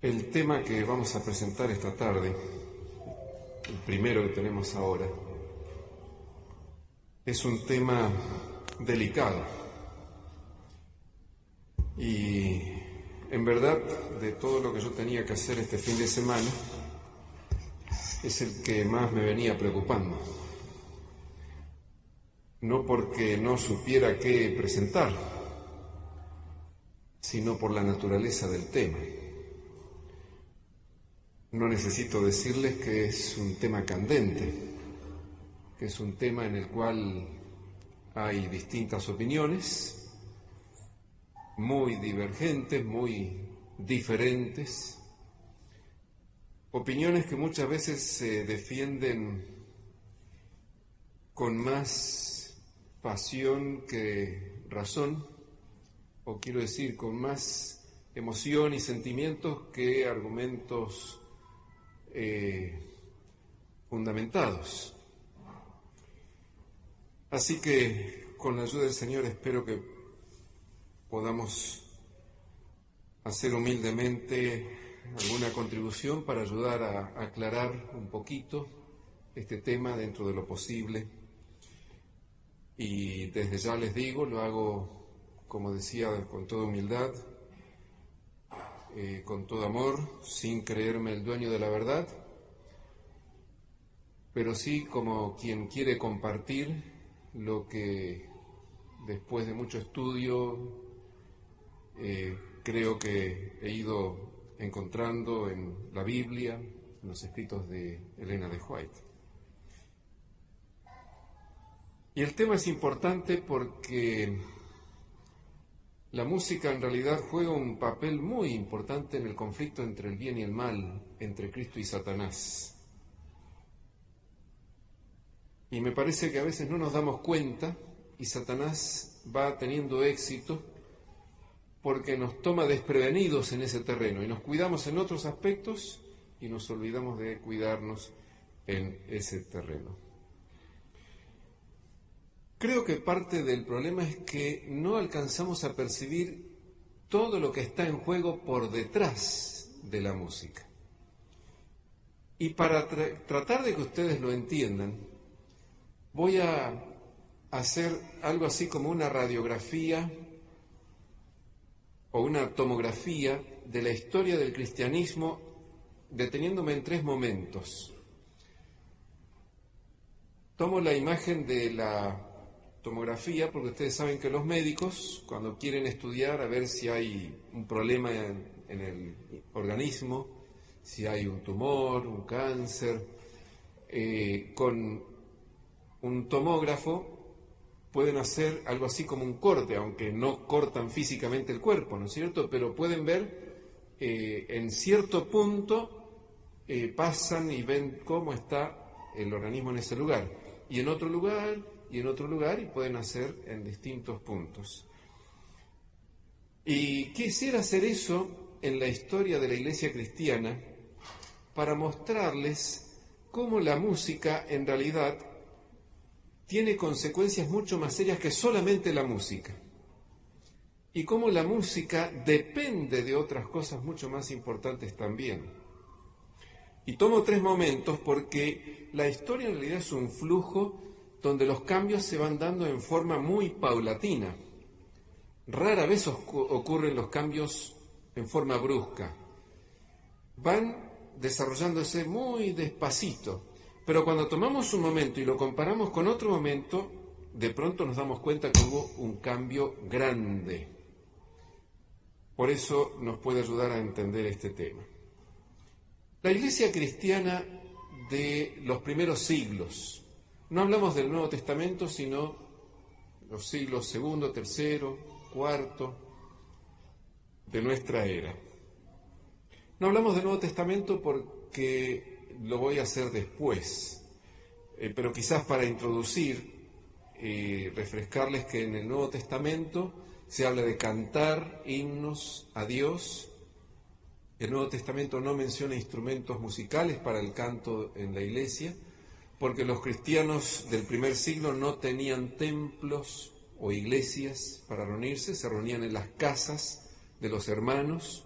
El tema que vamos a presentar esta tarde, el primero que tenemos ahora, es un tema delicado y en verdad de todo lo que yo tenía que hacer este fin de semana es el que más me venía preocupando. No porque no supiera qué presentar, sino por la naturaleza del tema. No necesito decirles que es un tema candente, que es un tema en el cual hay distintas opiniones, muy divergentes, muy diferentes, opiniones que muchas veces se defienden con más pasión que razón, o quiero decir, con más emoción y sentimientos que argumentos fundamentados. Así que con la ayuda del Señor espero que podamos hacer humildemente alguna contribución para ayudar a aclarar un poquito este tema dentro de lo posible. Y desde ya les digo, lo hago, como decía, con toda humildad, con todo amor, sin creerme el dueño de la verdad, pero sí como quien quiere compartir lo que después de mucho estudio creo que he ido encontrando en la Biblia, en los escritos de Elena de White. Y el tema es importante porque la música en realidad juega un papel muy importante en el conflicto entre el bien y el mal, entre Cristo y Satanás. Y me parece que a veces no nos damos cuenta y Satanás va teniendo éxito porque nos toma desprevenidos en ese terreno y nos cuidamos en otros aspectos y nos olvidamos de cuidarnos en ese terreno. Creo que parte del problema es que no alcanzamos a percibir todo lo que está en juego por detrás de la música. Y para tratar de que ustedes lo entiendan, voy a hacer algo así como una radiografía o una tomografía de la historia del cristianismo, deteniéndome en 3 momentos. Tomo la imagen de la tomografía, porque ustedes saben que los médicos, cuando quieren estudiar a ver si hay un problema en el organismo, si hay un tumor, un cáncer, con un tomógrafo pueden hacer algo así como un corte, aunque no cortan físicamente el cuerpo, ¿no es cierto? Pero pueden ver en cierto punto, pasan y ven cómo está el organismo en ese lugar, y en otro lugar, y en otro lugar, y pueden hacer en distintos puntos. Y quisiera hacer eso en la historia de la Iglesia cristiana para mostrarles cómo la música en realidad tiene consecuencias mucho más serias que solamente la música, y cómo la música depende de otras cosas mucho más importantes también. Y tomo 3 momentos porque la historia en realidad es un flujo donde los cambios se van dando en forma muy paulatina. Rara vez ocurren los cambios en forma brusca. Van desarrollándose muy despacito, pero cuando tomamos un momento y lo comparamos con otro momento, de pronto nos damos cuenta que hubo un cambio grande. Por eso nos puede ayudar a entender este tema. La Iglesia cristiana de los primeros siglos, no hablamos del Nuevo Testamento, sino los siglos segundo, tercero, cuarto de nuestra era. No hablamos del Nuevo Testamento porque lo voy a hacer después, pero quizás para introducir, refrescarles que en el Nuevo Testamento se habla de cantar himnos a Dios. El Nuevo Testamento no menciona instrumentos musicales para el canto en la iglesia, porque los cristianos del primer siglo no tenían templos o iglesias para reunirse, se reunían en las casas de los hermanos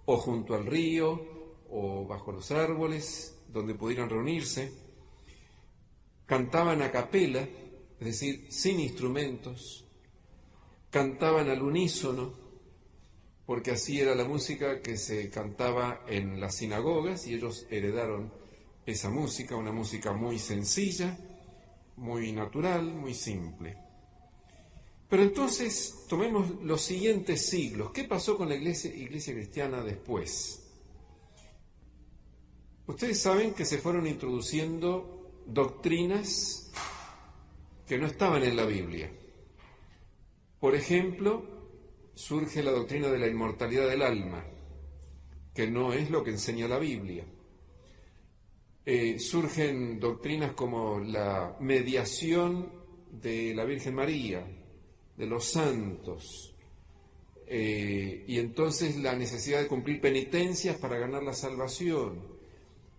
o junto al río, o bajo los árboles, donde pudieran reunirse. Cantaban a capela, es decir, sin instrumentos. Cantaban al unísono, porque así era la música que se cantaba en las sinagogas, y ellos heredaron esa música, una música muy sencilla, muy natural, muy simple. Pero entonces tomemos los siguientes siglos. ¿Qué pasó con la iglesia cristiana después? Ustedes saben que se fueron introduciendo doctrinas que no estaban en la Biblia. Por ejemplo, surge la doctrina de la inmortalidad del alma, que no es lo que enseña la Biblia. Surgen doctrinas como la mediación de la Virgen María, de los santos, y entonces la necesidad de cumplir penitencias para ganar la salvación,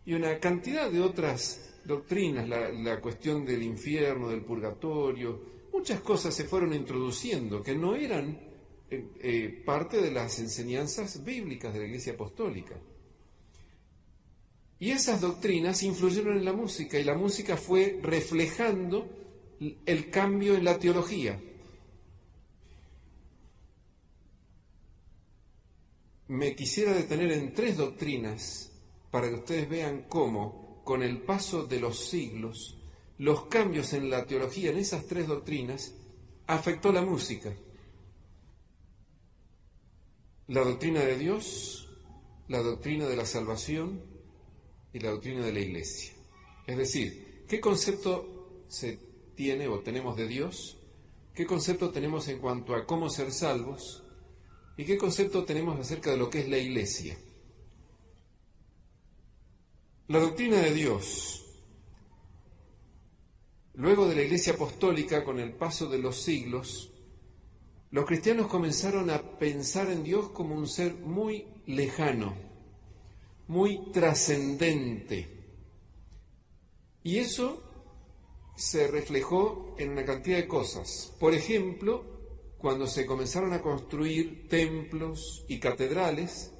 y una cantidad de otras doctrinas, la cuestión del infierno, del purgatorio. Muchas cosas se fueron introduciendo que no eran parte de las enseñanzas bíblicas de la Iglesia Apostólica. Y esas doctrinas influyeron en la música, y la música fue reflejando el cambio en la teología. Me quisiera detener en 3 doctrinas para que ustedes vean cómo, con el paso de los siglos, los cambios en la teología en esas 3 doctrinas afectó la música. La doctrina de Dios, la doctrina de la salvación y la doctrina de la Iglesia. Es decir, ¿qué concepto se tiene o tenemos de Dios? ¿Qué concepto tenemos en cuanto a cómo ser salvos? ¿Y qué concepto tenemos acerca de lo que es la Iglesia? La doctrina de Dios. Luego de la Iglesia Apostólica, con el paso de los siglos, los cristianos comenzaron a pensar en Dios como un ser muy lejano, muy trascendente. Y eso se reflejó en una cantidad de cosas. Por ejemplo, cuando se comenzaron a construir templos y catedrales,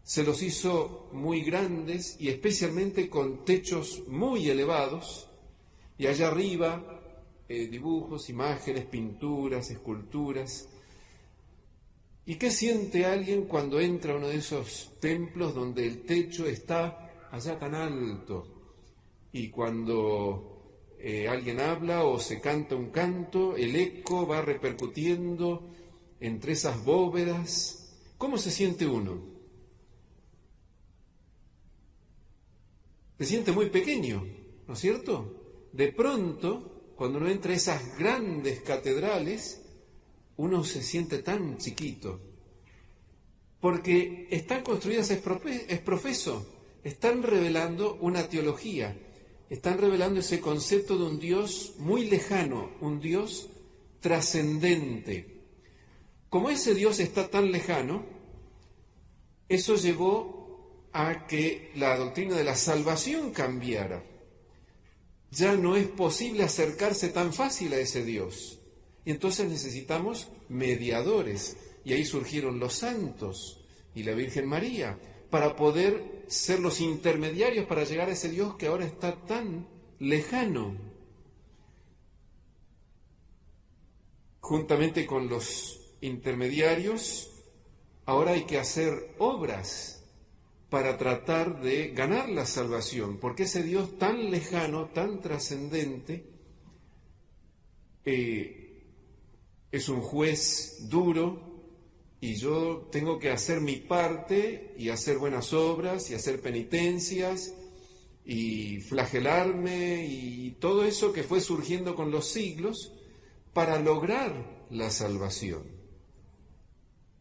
se los hizo muy grandes y especialmente con techos muy elevados, y allá arriba dibujos, imágenes, pinturas, esculturas. ¿Y qué siente alguien cuando entra a uno de esos templos donde el techo está allá tan alto? Y cuando alguien habla o se canta un canto, el eco va repercutiendo entre esas bóvedas. ¿Cómo se siente uno? Se siente muy pequeño, ¿no es cierto? De pronto, cuando uno entra a esas grandes catedrales, uno se siente tan chiquito, porque están construidas es profeso, están revelando una teología, están revelando ese concepto de un Dios muy lejano, un Dios trascendente. Como ese Dios está tan lejano, eso llevó a que la doctrina de la salvación cambiara. Ya no es posible acercarse tan fácil a ese Dios. Y entonces necesitamos mediadores. Y ahí surgieron los santos y la Virgen María, para poder ser los intermediarios para llegar a ese Dios que ahora está tan lejano. Juntamente con los intermediarios, ahora hay que hacer obras para tratar de ganar la salvación, porque ese Dios tan lejano, tan trascendente, es un juez duro, y yo tengo que hacer mi parte y hacer buenas obras y hacer penitencias y flagelarme y todo eso que fue surgiendo con los siglos para lograr la salvación.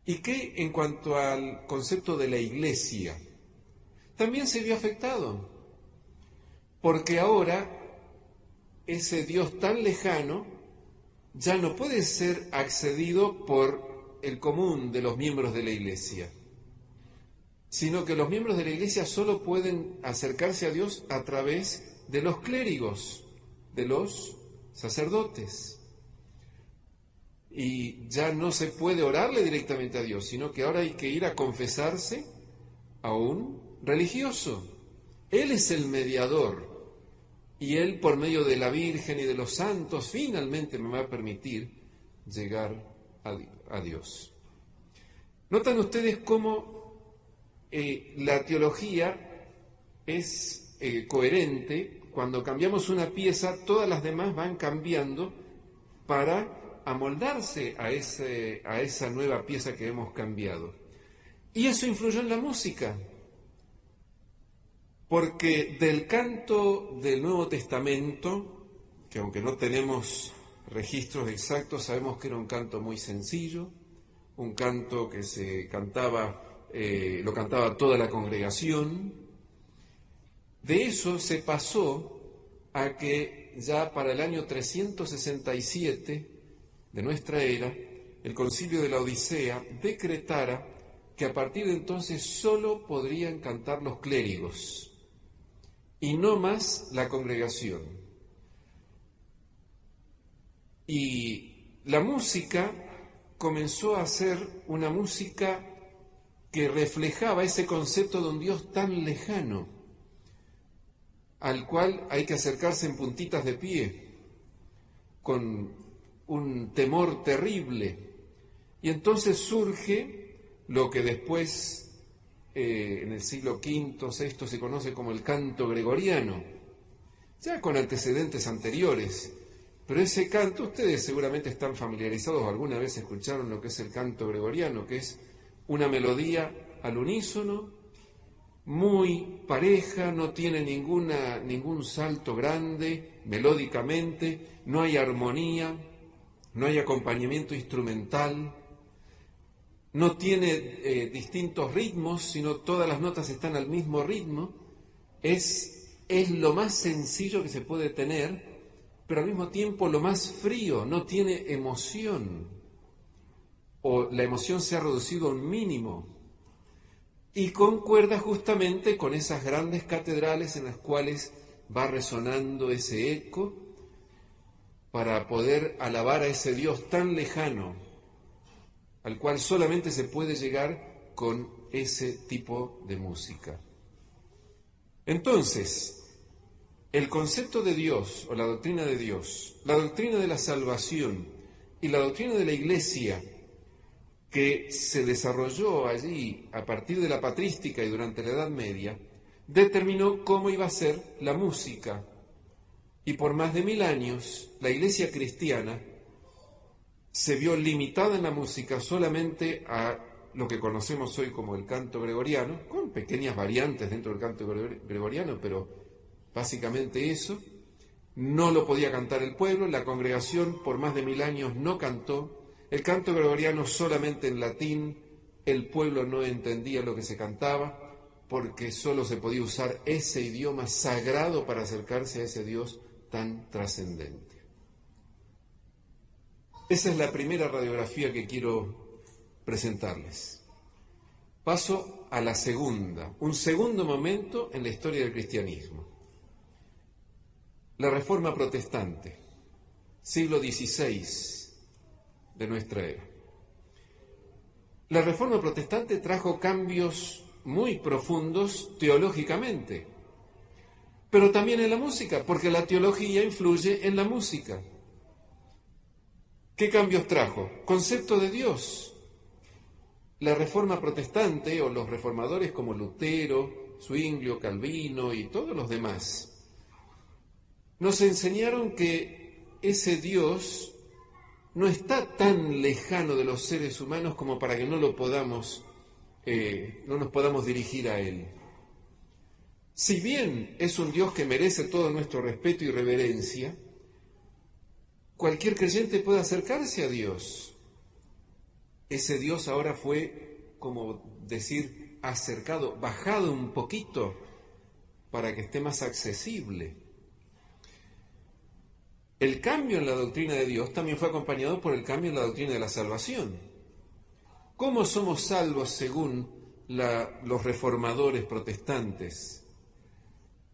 ¿Y qué en cuanto al concepto de la Iglesia? También se vio afectado, porque ahora ese Dios tan lejano ya no puede ser accedido por el común de los miembros de la Iglesia, sino que los miembros de la Iglesia solo pueden acercarse a Dios a través de los clérigos, de los sacerdotes. y ya no se puede orarle directamente a Dios, sino que ahora hay que ir a confesarse a un religioso. Él es el mediador y Él, por medio de la Virgen y de los santos, finalmente me va a permitir llegar a Dios. ¿Notan ustedes cómo la teología es coherente? Cuando cambiamos una pieza, todas las demás van cambiando para amoldarse a esa nueva pieza que hemos cambiado. Y eso influyó en la música, porque del canto del Nuevo Testamento, que aunque no tenemos registros exactos, sabemos que era un canto muy sencillo, un canto que se cantaba, lo cantaba toda la congregación. De eso se pasó a que ya para el año 367 de nuestra era, el Concilio de la Odisea decretara que a partir de entonces solo podrían cantar los clérigos y no más la congregación. Y la música comenzó a ser una música que reflejaba ese concepto de un Dios tan lejano, al cual hay que acercarse en puntitas de pie, con un temor terrible. Y entonces surge lo que después, en el siglo V, VI, se conoce como el canto gregoriano, ya con antecedentes anteriores. Pero ese canto, ustedes seguramente están familiarizados, alguna vez escucharon lo que es el canto gregoriano, que es una melodía al unísono, muy pareja, no tiene ningún salto grande, melódicamente, no hay armonía, no hay acompañamiento instrumental, no tiene distintos ritmos, sino todas las notas están al mismo ritmo. Es lo más sencillo que se puede tener, pero al mismo tiempo lo más frío, no tiene emoción, o la emoción se ha reducido a un mínimo, y concuerda justamente con esas grandes catedrales en las cuales va resonando ese eco para poder alabar a ese Dios tan lejano, al cual solamente se puede llegar con ese tipo de música. Entonces, el concepto de Dios, o la doctrina de Dios, la doctrina de la salvación y la doctrina de la Iglesia, que se desarrolló allí a partir de la patrística y durante la Edad Media, determinó cómo iba a ser la música. Y por más de 1000 años, la Iglesia cristiana se vio limitada en la música solamente a lo que conocemos hoy como el canto gregoriano, con pequeñas variantes dentro del canto gregoriano, pero básicamente eso. No lo podía cantar el pueblo, la congregación por más de 1000 años no cantó, el canto gregoriano solamente en latín, el pueblo no entendía lo que se cantaba, porque solo se podía usar ese idioma sagrado para acercarse a ese Dios tan trascendente. Esa es la primera radiografía que quiero presentarles. Paso a la segunda, un segundo momento en la historia del cristianismo. La Reforma Protestante, siglo XVI de nuestra era. La Reforma Protestante trajo cambios muy profundos teológicamente, pero también en la música, porque la teología influye en la música. ¿Qué cambios trajo? Concepto de Dios. La Reforma Protestante, o los reformadores como Lutero, Zwinglio, Calvino y todos los demás, nos enseñaron que ese Dios no está tan lejano de los seres humanos como para que no nos podamos dirigir a Él. Si bien es un Dios que merece todo nuestro respeto y reverencia, cualquier creyente puede acercarse a Dios. Ese Dios ahora fue, como decir, acercado, bajado un poquito para que esté más accesible. El cambio en la doctrina de Dios también fue acompañado por el cambio en la doctrina de la salvación. ¿Cómo somos salvos según los reformadores protestantes?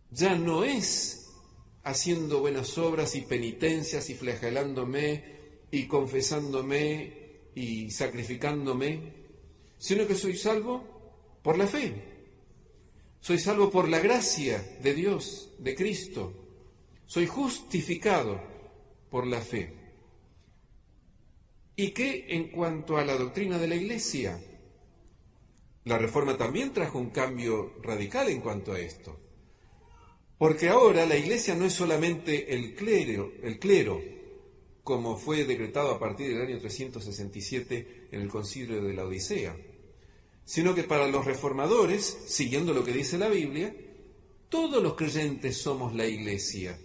Ya no es haciendo buenas obras y penitencias y flagelándome y confesándome y sacrificándome, sino que soy salvo por la fe. Soy salvo por la gracia de Dios, de Cristo. Soy justificado por la fe. ¿Y qué en cuanto a la doctrina de la Iglesia? La Reforma también trajo un cambio radical en cuanto a esto. Porque ahora la Iglesia no es solamente el clero, como fue decretado a partir del año 367 en el Concilio de la Odisea, sino que para los reformadores, siguiendo lo que dice la Biblia, todos los creyentes somos la Iglesia.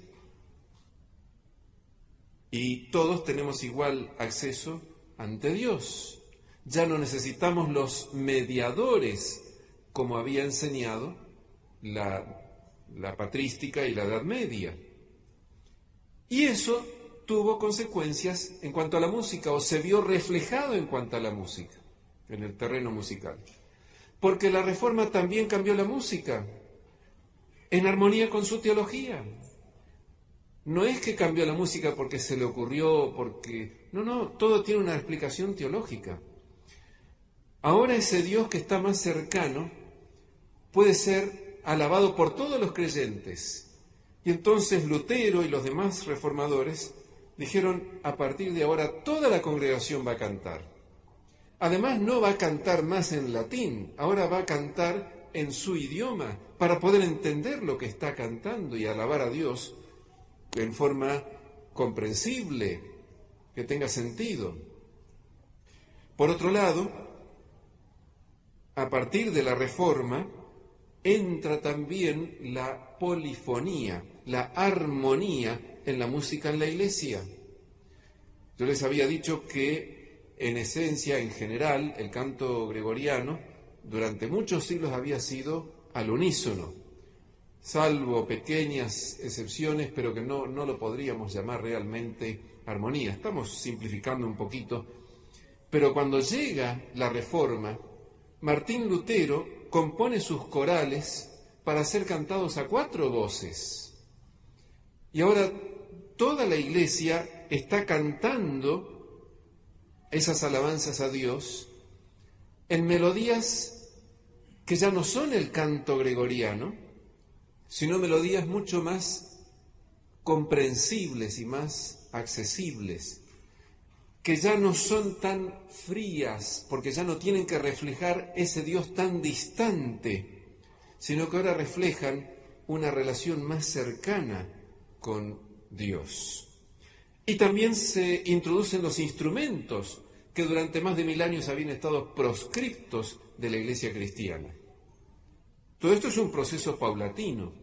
Y todos tenemos igual acceso ante Dios. Ya no necesitamos los mediadores, como había enseñado la patrística y la Edad Media. Y eso tuvo consecuencias en cuanto a la música, o se vio reflejado en cuanto a la música, en el terreno musical. Porque la Reforma también cambió la música, en armonía con su teología. No es que cambió la música porque se le ocurrió, porque... No, todo tiene una explicación teológica. Ahora ese Dios que está más cercano puede ser alabado por todos los creyentes. Y entonces Lutero y los demás reformadores dijeron, a partir de ahora toda la congregación va a cantar. Además no va a cantar más en latín, ahora va a cantar en su idioma, para poder entender lo que está cantando y alabar a Dios en forma comprensible, que tenga sentido. Por otro lado, a partir de la Reforma, entra también la polifonía, la armonía en la música en la Iglesia. Yo les había dicho que, en esencia, en general, el canto gregoriano, durante muchos siglos había sido al unísono, salvo pequeñas excepciones, pero que no lo podríamos llamar realmente armonía. Estamos simplificando un poquito, pero cuando llega la Reforma, Martín Lutero compone sus corales para ser cantados a 4 voces. Y ahora toda la Iglesia está cantando esas alabanzas a Dios en melodías que ya no son el canto gregoriano, sino melodías mucho más comprensibles y más accesibles, que ya no son tan frías, porque ya no tienen que reflejar ese Dios tan distante, sino que ahora reflejan una relación más cercana con Dios. Y también se introducen los instrumentos que durante más de 1000 años habían estado proscriptos de la Iglesia cristiana. Todo esto es un proceso paulatino,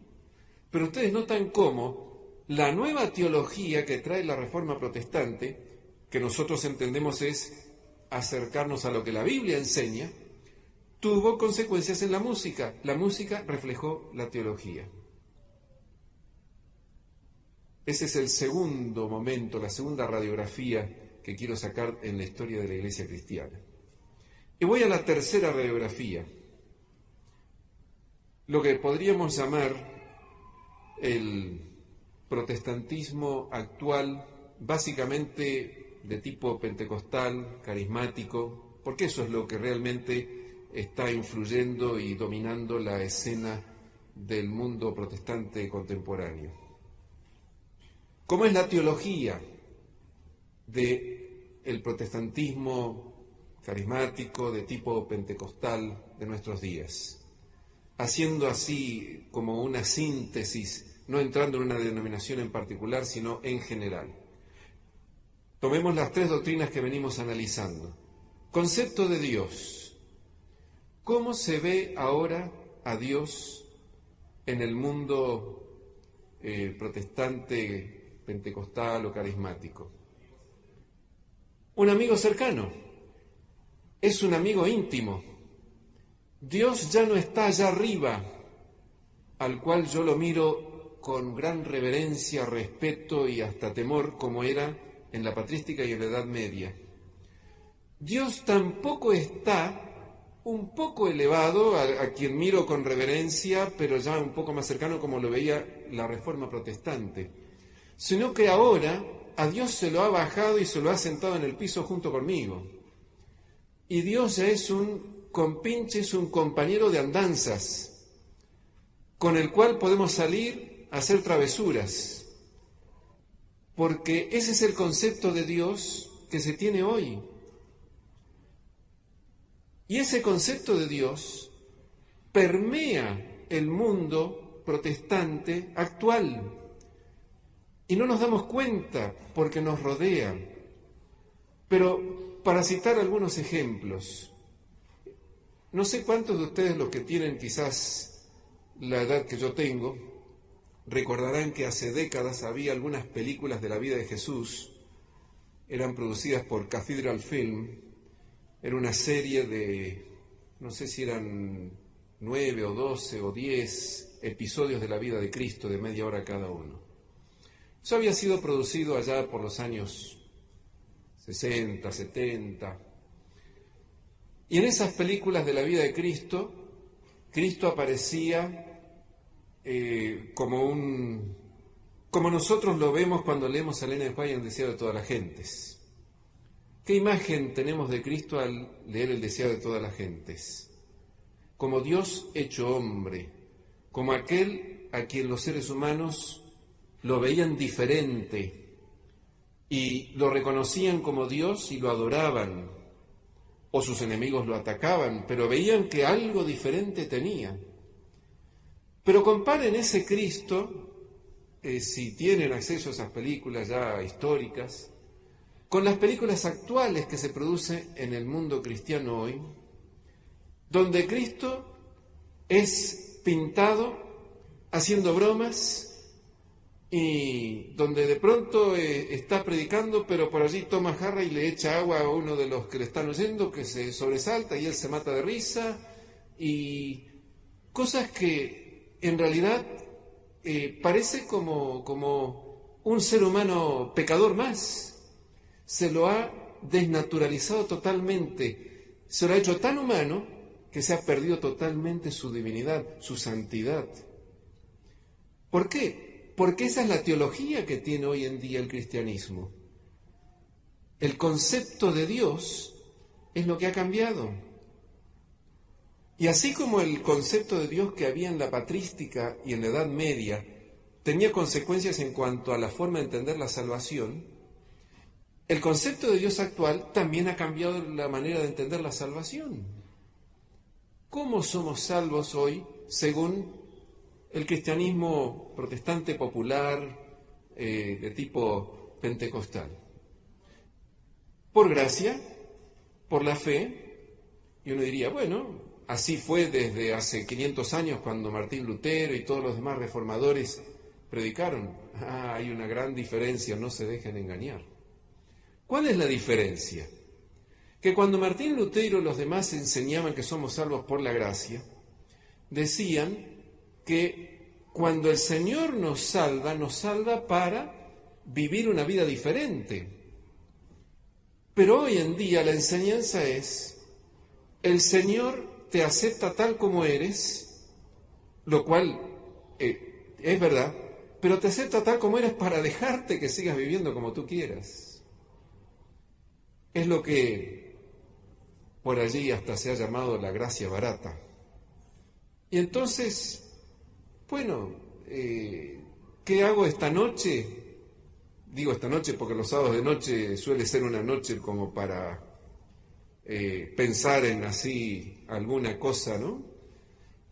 pero ustedes notan cómo la nueva teología que trae la Reforma Protestante, que nosotros entendemos es acercarnos a lo que la Biblia enseña, tuvo consecuencias en la música. La música reflejó la teología. Ese es el segundo momento, la segunda radiografía que quiero sacar en la historia de la Iglesia cristiana. Y voy a la tercera radiografía, lo que podríamos llamar el protestantismo actual, básicamente de tipo pentecostal, carismático, porque eso es lo que realmente está influyendo y dominando la escena del mundo protestante contemporáneo. ¿Cómo es la teología del protestantismo carismático de tipo pentecostal de nuestros días? Haciendo así como una síntesis, no entrando en una denominación en particular, sino en general. Tomemos las 3 doctrinas que venimos analizando. Concepto de Dios. ¿Cómo se ve ahora a Dios en el mundo protestante, pentecostal o carismático? Un amigo cercano. Es un amigo íntimo. Dios ya no está allá arriba, al cual yo lo miro con gran reverencia, respeto y hasta temor, como era en la patrística y en la Edad Media. Dios tampoco está un poco elevado, a quien miro con reverencia, pero ya un poco más cercano como lo veía la Reforma Protestante, sino que ahora a Dios se lo ha bajado y se lo ha sentado en el piso junto conmigo. Y Dios ya es un compinche, es un compañero de andanzas, con el cual podemos salir a hacer travesuras. Porque ese es el concepto de Dios que se tiene hoy. Y ese concepto de Dios permea el mundo protestante actual. Y no nos damos cuenta porque nos rodea. Pero para citar algunos ejemplos, no sé cuántos de ustedes, los que tienen quizás la edad que yo tengo, recordarán que hace décadas había algunas películas de la vida de Jesús, eran producidas por Cathedral Film, era una serie de, no sé si eran 9 o 12 o 10 episodios de la vida de Cristo de media hora cada uno. Eso había sido producido allá por los años 60, 70. Y en esas películas de la vida de Cristo, Cristo aparecía como nosotros lo vemos cuando leemos a Elena de White en El Deseado de todas las gentes. ¿Qué imagen tenemos de Cristo al leer El Deseado de todas las gentes? Como Dios hecho hombre, como aquel a quien los seres humanos lo veían diferente y lo reconocían como Dios y lo adoraban, o sus enemigos lo atacaban, pero veían que algo diferente tenía. Pero comparen ese Cristo, si tienen acceso a esas películas ya históricas, con las películas actuales que se producen en el mundo cristiano hoy, donde Cristo es pintado haciendo bromas y donde de pronto está predicando, pero por allí toma jarra y le echa agua a uno de los que le están oyendo, que se sobresalta y él se mata de risa, y cosas que en realidad parece como un ser humano pecador más. Se lo ha desnaturalizado totalmente, se lo ha hecho tan humano que se ha perdido totalmente su divinidad, su santidad. ¿Por qué? Porque esa es la teología que tiene hoy en día el cristianismo. El concepto de Dios es lo que ha cambiado. Y así como el concepto de Dios que había en la patrística y en la Edad Media tenía consecuencias en cuanto a la forma de entender la salvación, el concepto de Dios actual también ha cambiado la manera de entender la salvación. ¿Cómo somos salvos hoy según el cristianismo protestante popular de tipo pentecostal? Por gracia, por la fe, y uno diría, bueno, así fue desde hace 500 años cuando Martín Lutero y todos los demás reformadores predicaron. Hay una gran diferencia, no se dejen engañar. ¿Cuál es la diferencia? Que cuando Martín Lutero y los demás enseñaban que somos salvos por la gracia, decían que cuando el Señor nos salva para vivir una vida diferente. Pero hoy en día la enseñanza es, el Señor te acepta tal como eres, lo cual es verdad, pero te acepta tal como eres para dejarte que sigas viviendo como tú quieras. Es lo que por allí hasta se ha llamado la gracia barata. Y entonces, bueno, ¿qué hago esta noche? Digo esta noche porque los sábados de noche suele ser una noche como para pensar en así alguna cosa, ¿no?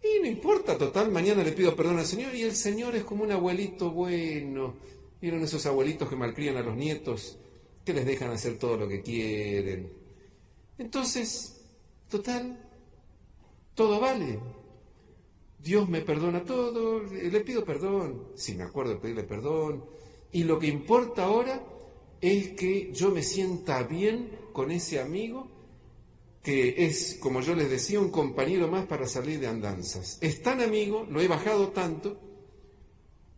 Y no importa, total, mañana le pido perdón al Señor y el Señor es como un abuelito bueno. ¿Vieron esos abuelitos que malcrían a los nietos? Que les dejan hacer todo lo que quieren. Entonces, total, todo vale. Dios me perdona todo, le pido perdón, si me acuerdo de pedirle perdón. Y lo que importa ahora es que yo me sienta bien con ese amigo que es, como yo les decía, un compañero más para salir de andanzas. Es tan amigo, lo he bajado tanto,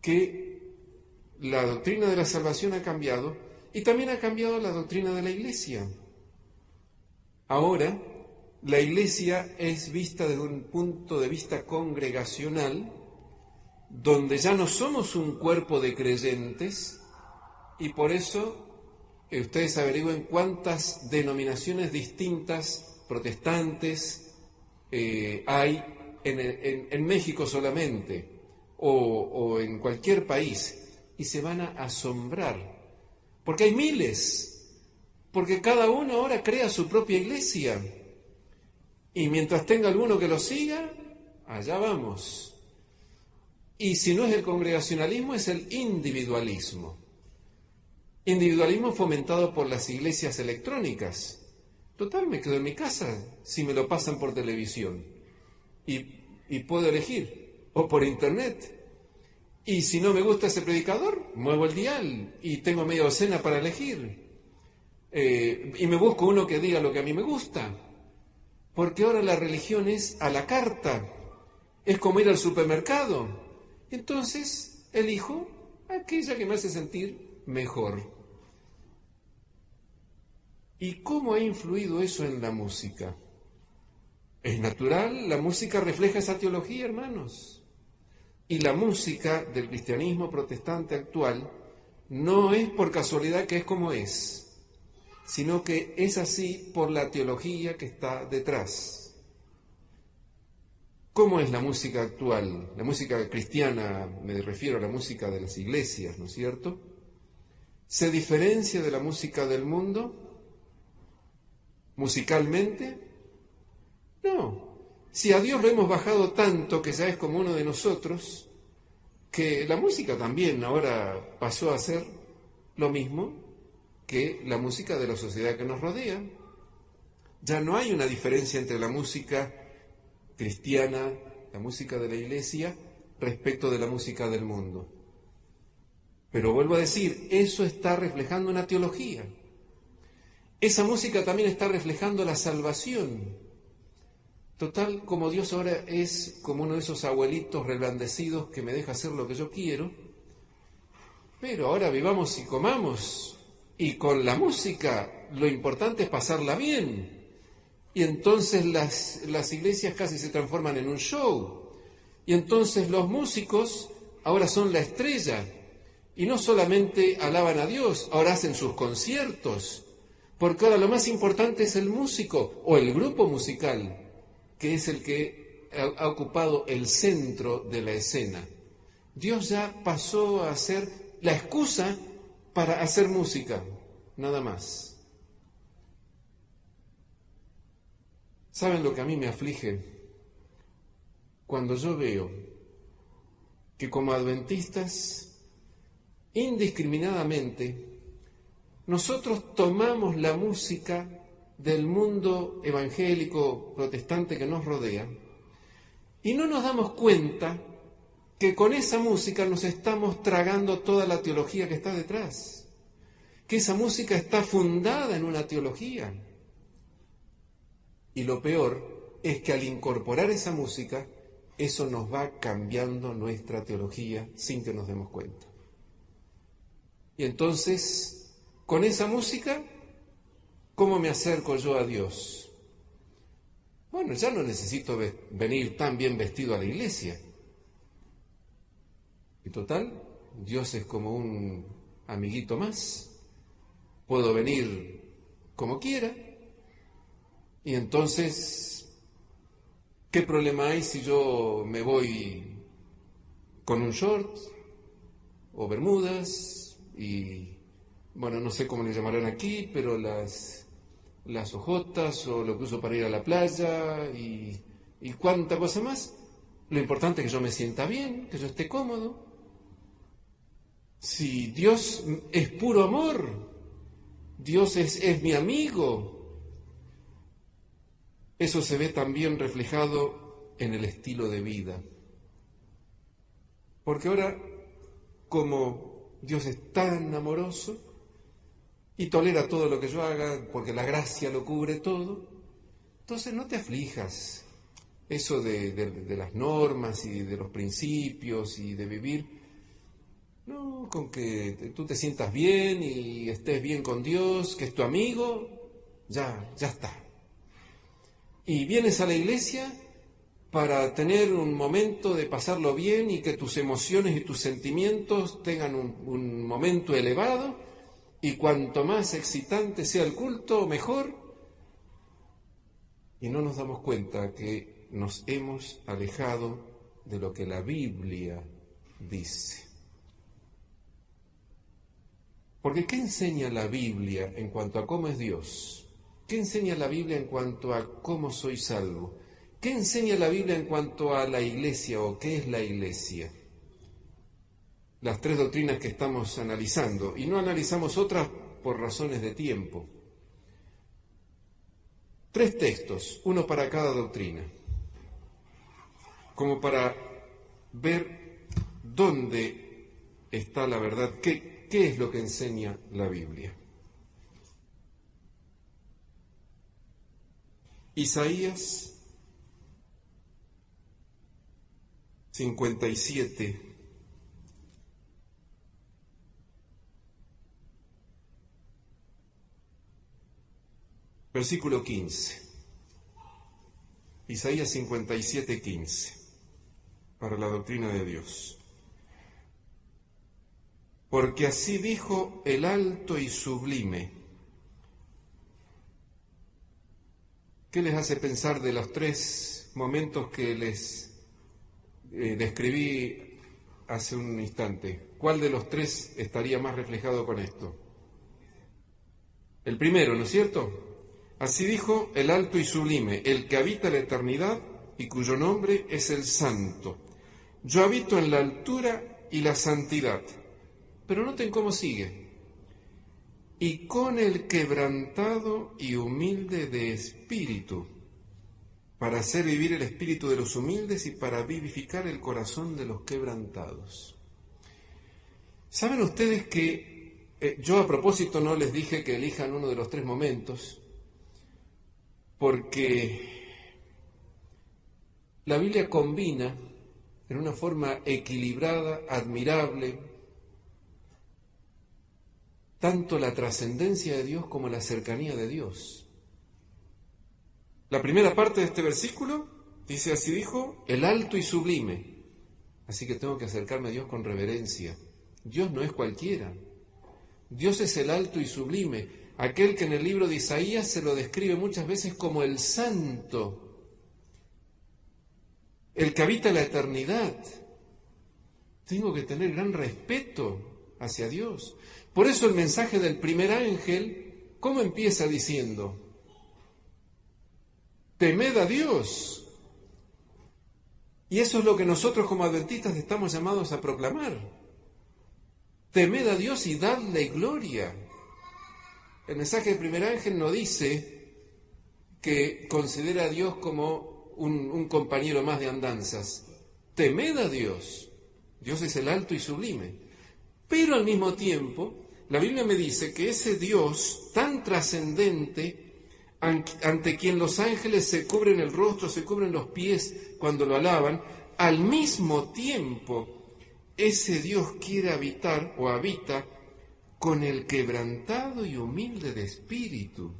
que la doctrina de la salvación ha cambiado. Y también ha cambiado la doctrina de la Iglesia. Ahora, la Iglesia es vista desde un punto de vista congregacional, donde ya no somos un cuerpo de creyentes, Y por eso ustedes averigüen cuántas denominaciones distintas, protestantes, hay en México solamente, o en cualquier país, y se van a asombrar, porque hay miles, porque cada uno ahora crea su propia iglesia, y mientras tenga alguno que lo siga, allá vamos. Y si no es el congregacionalismo, es el individualismo. Individualismo fomentado por las iglesias electrónicas. Total, me quedo en mi casa si me lo pasan por televisión. Y puedo elegir, o por internet. Y si no me gusta ese predicador, muevo el dial y tengo media docena para elegir. Y me busco uno que diga lo que a mí me gusta. Porque ahora la religión es a la carta. Es como ir al supermercado. Entonces, elijo aquella que me hace sentir mejor. ¿Y cómo ha influido eso en la música? Es natural, la música refleja esa teología, hermanos. Y la música del cristianismo protestante actual no es por casualidad que es como es, sino que es así por la teología que está detrás. ¿Cómo es la música actual? La música cristiana, me refiero a la música de las iglesias, ¿no es cierto? ¿Se diferencia de la música del mundo? ¿Musicalmente? No. Si a Dios lo hemos bajado tanto que ya es como uno de nosotros, que la música también ahora pasó a ser lo mismo que la música de la sociedad que nos rodea. Ya no hay una diferencia entre la música cristiana, la música de la iglesia, respecto de la música del mundo. Pero vuelvo a decir, eso está reflejando una teología. Esa música también está reflejando la salvación. Total, como Dios ahora es como uno de esos abuelitos reblandecidos que me deja hacer lo que yo quiero, pero ahora vivamos y comamos, y con la música lo importante es pasarla bien. Y entonces las iglesias casi se transforman en un show. Y entonces los músicos ahora son la estrella. Y no solamente alaban a Dios, ahora hacen sus conciertos. Porque ahora lo más importante es el músico o el grupo musical, que es el que ha ocupado el centro de la escena. Dios ya pasó a ser la excusa para hacer música, nada más. ¿Saben lo que a mí me aflige? Cuando yo veo que como adventistas, indiscriminadamente, nosotros tomamos la música del mundo evangélico protestante que nos rodea y no nos damos cuenta que con esa música nos estamos tragando toda la teología que está detrás, que esa música está fundada en una teología. Y lo peor es que al incorporar esa música, eso nos va cambiando nuestra teología sin que nos demos cuenta. Y entonces, con esa música, ¿cómo me acerco yo a Dios? Bueno, ya no necesito venir tan bien vestido a la iglesia. Y total, Dios es como un amiguito más. Puedo venir como quiera. Y entonces, ¿qué problema hay si yo me voy con un short o bermudas y, bueno, no sé cómo le llamarán aquí, pero las hojotas o lo que uso para ir a la playa y cuánta cosa más? Lo importante es que yo me sienta bien, que yo esté cómodo. Si Dios es puro amor, Dios es mi amigo. Eso se ve también reflejado en el estilo de vida. Porque ahora, como Dios es tan amoroso y tolera todo lo que yo haga, porque la gracia lo cubre todo, entonces no te aflijas. Eso de las normas y de los principios y de vivir, no, con que tú te sientas bien y estés bien con Dios, que es tu amigo, ya está. Y vienes a la iglesia para tener un momento de pasarlo bien y que tus emociones y tus sentimientos tengan un momento elevado, y cuanto más excitante sea el culto, mejor. Y no nos damos cuenta que nos hemos alejado de lo que la Biblia dice. Porque ¿qué enseña la Biblia en cuanto a cómo es Dios? ¿Qué enseña la Biblia en cuanto a cómo soy salvo? ¿Qué enseña la Biblia en cuanto a la Iglesia o qué es la Iglesia? Las tres doctrinas que estamos analizando, y no analizamos otras por razones de tiempo. 3 textos, uno para cada doctrina, como para ver dónde está la verdad, qué es lo que enseña la Biblia. Isaías 57, versículo 15. Isaías 57, 15, para la doctrina de Dios. Porque así dijo el alto y sublime. ¿Qué les hace pensar de los 3 momentos que les describí hace un instante? ¿Cuál de los 3 estaría más reflejado con esto? El primero, ¿no es cierto? Así dijo el alto y sublime, el que habita la eternidad y cuyo nombre es el Santo. Yo habito en la altura y la santidad. Pero noten cómo sigue. Y con el quebrantado y humilde de espíritu, para hacer vivir el espíritu de los humildes y para vivificar el corazón de los quebrantados. ¿Saben ustedes que yo a propósito no les dije que elijan uno de los 3 momentos? Porque la Biblia combina en una forma equilibrada, admirable, tanto la trascendencia de Dios como la cercanía de Dios. La primera parte de este versículo dice, así dijo, el alto y sublime. Así que tengo que acercarme a Dios con reverencia. Dios no es cualquiera. Dios es el alto y sublime, aquel que en el libro de Isaías se lo describe muchas veces como el santo, el que habita la eternidad. Tengo que tener gran respeto hacia Dios. Por eso el mensaje del primer ángel, ¿cómo empieza diciendo? Temed a Dios. Y eso es lo que nosotros como adventistas estamos llamados a proclamar. Temed a Dios y dadle gloria. El mensaje del primer ángel no dice que considera a Dios como un compañero más de andanzas. Temed a Dios. Dios es el alto y sublime. Pero al mismo tiempo, la Biblia me dice que ese Dios tan trascendente, ante quien los ángeles se cubren el rostro, se cubren los pies cuando lo alaban, al mismo tiempo ese Dios quiere habitar o habita con el quebrantado y humilde de espíritu.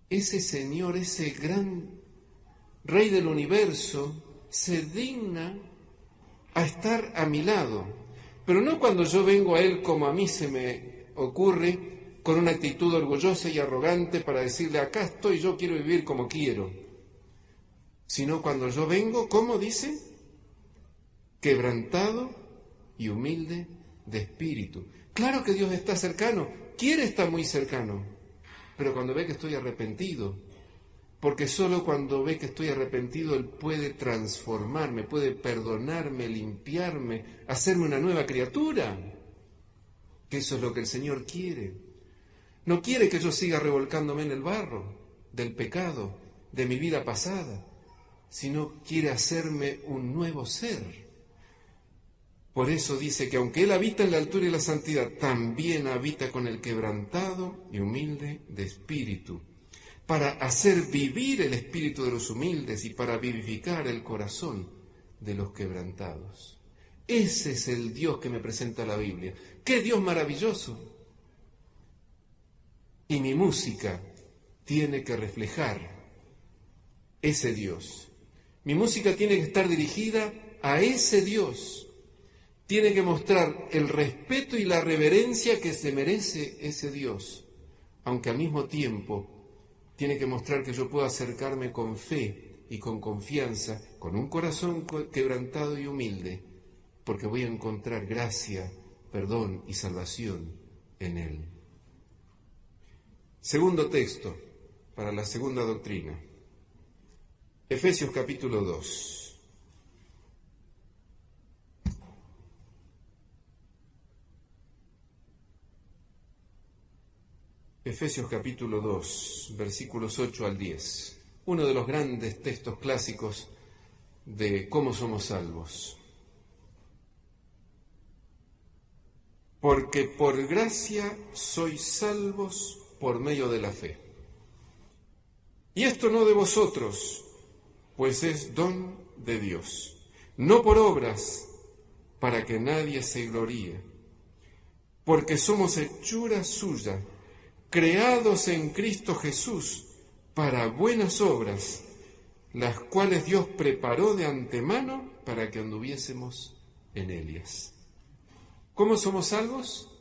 Ese Señor, ese gran Rey del universo, se digna a estar a mi lado. Pero no cuando yo vengo a Él como a mí se me ocurre, con una actitud orgullosa y arrogante para decirle, acá estoy, yo quiero vivir como quiero. Sino cuando yo vengo, ¿cómo dice? Quebrantado y humilde de espíritu. Claro que Dios está cercano, quiere estar muy cercano, pero cuando ve que estoy arrepentido, porque solo cuando ve que estoy arrepentido Él puede transformarme, puede perdonarme, limpiarme, hacerme una nueva criatura, que eso es lo que el Señor quiere. No quiere que yo siga revolcándome en el barro del pecado, de mi vida pasada, sino quiere hacerme un nuevo ser. Por eso dice que aunque Él habita en la altura y la santidad, también habita con el quebrantado y humilde de espíritu, para hacer vivir el espíritu de los humildes y para vivificar el corazón de los quebrantados. Ese es el Dios que me presenta la Biblia. ¡Qué Dios maravilloso! Y mi música tiene que reflejar ese Dios. Mi música tiene que estar dirigida a ese Dios tiene que mostrar el respeto y la reverencia que se merece ese Dios, aunque al mismo tiempo tiene que mostrar que yo puedo acercarme con fe y con confianza, con un corazón quebrantado y humilde, porque voy a encontrar gracia, perdón y salvación en Él. Segundo texto para la segunda doctrina. Efesios capítulo 2. Efesios capítulo 2, versículos 8 al 10. Uno de los grandes textos clásicos de cómo somos salvos. Porque por gracia sois salvos por medio de la fe. Y esto no de vosotros, pues es don de Dios, no por obras, para que nadie se gloríe, porque somos hechura suya, creados en Cristo Jesús para buenas obras, las cuales Dios preparó de antemano para que anduviésemos en ellas. ¿Cómo somos salvos?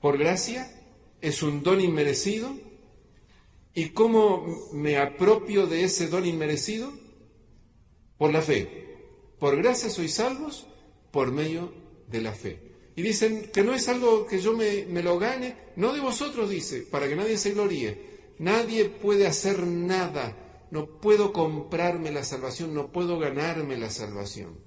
Por gracia, es un don inmerecido. ¿Y cómo me apropio de ese don inmerecido? Por la fe. Por gracia sois salvos por medio de la fe. Y dicen que no es algo que yo me lo gane, no de vosotros, dice, para que nadie se gloríe. Nadie puede hacer nada, no puedo comprarme la salvación, no puedo ganarme la salvación.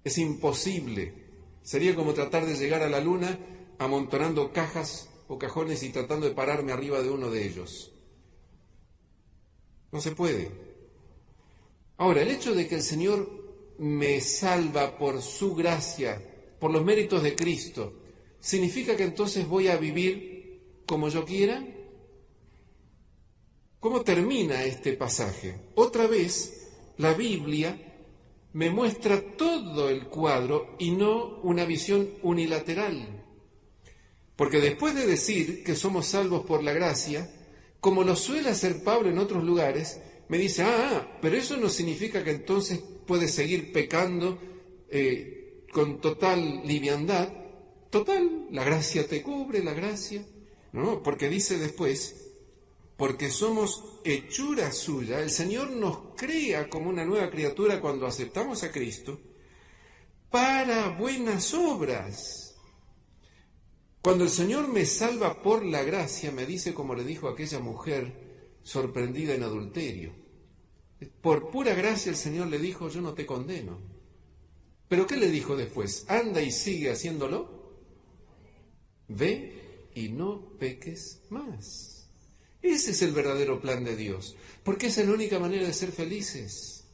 Es imposible. Sería como tratar de llegar a la luna amontonando cajas o cajones y tratando de pararme arriba de uno de ellos. No se puede. Ahora, el hecho de que el Señor me salva por su gracia, por los méritos de Cristo, ¿significa que entonces voy a vivir como yo quiera? ¿Cómo termina este pasaje? Otra vez, la Biblia me muestra todo el cuadro y no una visión unilateral. Porque después de decir que somos salvos por la gracia, como lo suele hacer Pablo en otros lugares, me dice, pero eso no significa que entonces puedes seguir pecando con total liviandad. Total, la gracia te cubre, la gracia. No, porque dice después, porque somos hechura suya, el Señor nos crea como una nueva criatura cuando aceptamos a Cristo, para buenas obras. Cuando el Señor me salva por la gracia, me dice como le dijo a aquella mujer sorprendida en adulterio. Por pura gracia el Señor le dijo, yo no te condeno. ¿Pero qué le dijo después? Anda y sigue haciéndolo. Ve y no peques más. Ese es el verdadero plan de Dios, porque esa es la única manera de ser felices.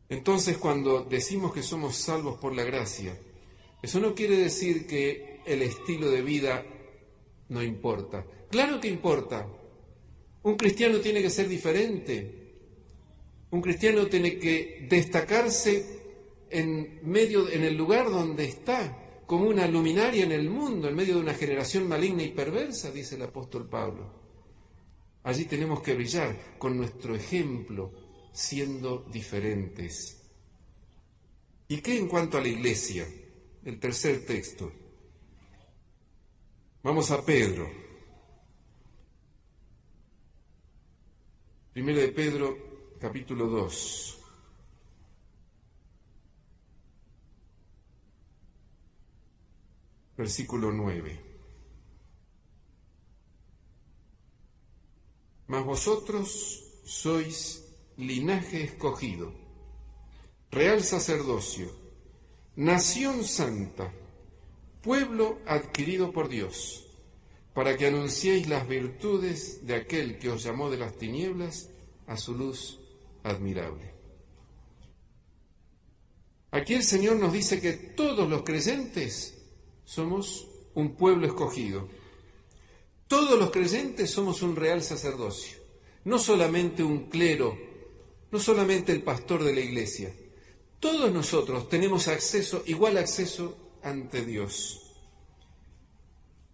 Entonces, cuando decimos que somos salvos por la gracia, eso no quiere decir que el estilo de vida no importa. Claro que importa. Un cristiano tiene que ser diferente. Un cristiano tiene que destacarse en el lugar donde está, como una luminaria en el mundo, en medio de una generación maligna y perversa, dice el apóstol Pablo. Allí tenemos que brillar con nuestro ejemplo, siendo diferentes. ¿Y qué en cuanto a la iglesia? El tercer texto. Vamos a Pedro. Primero de Pedro, capítulo 2. Versículo 9. Mas vosotros sois linaje escogido, real sacerdocio, nación santa, pueblo adquirido por Dios, para que anunciéis las virtudes de aquel que os llamó de las tinieblas a su luz admirable. Aquí el Señor nos dice que todos los creyentes somos un pueblo escogido. Todos los creyentes somos un real sacerdocio, no solamente un clero, no solamente el pastor de la iglesia. Todos nosotros tenemos igual acceso ante Dios.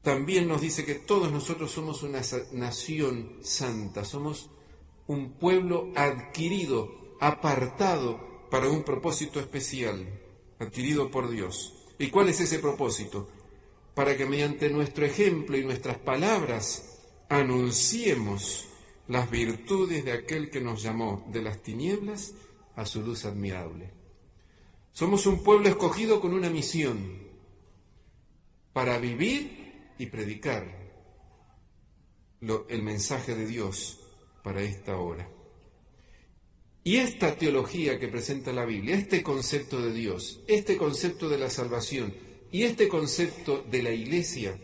También nos dice que todos nosotros somos una nación santa, somos un pueblo adquirido, apartado para un propósito especial, adquirido por Dios. ¿Y cuál es ese propósito? Para que mediante nuestro ejemplo y nuestras palabras anunciemos las virtudes de aquel que nos llamó de las tinieblas a su luz admirable. Somos un pueblo escogido con una misión para vivir y predicar el mensaje de Dios para esta hora. Y esta teología que presenta la Biblia, este concepto de Dios, este concepto de la salvación y este concepto de la Iglesia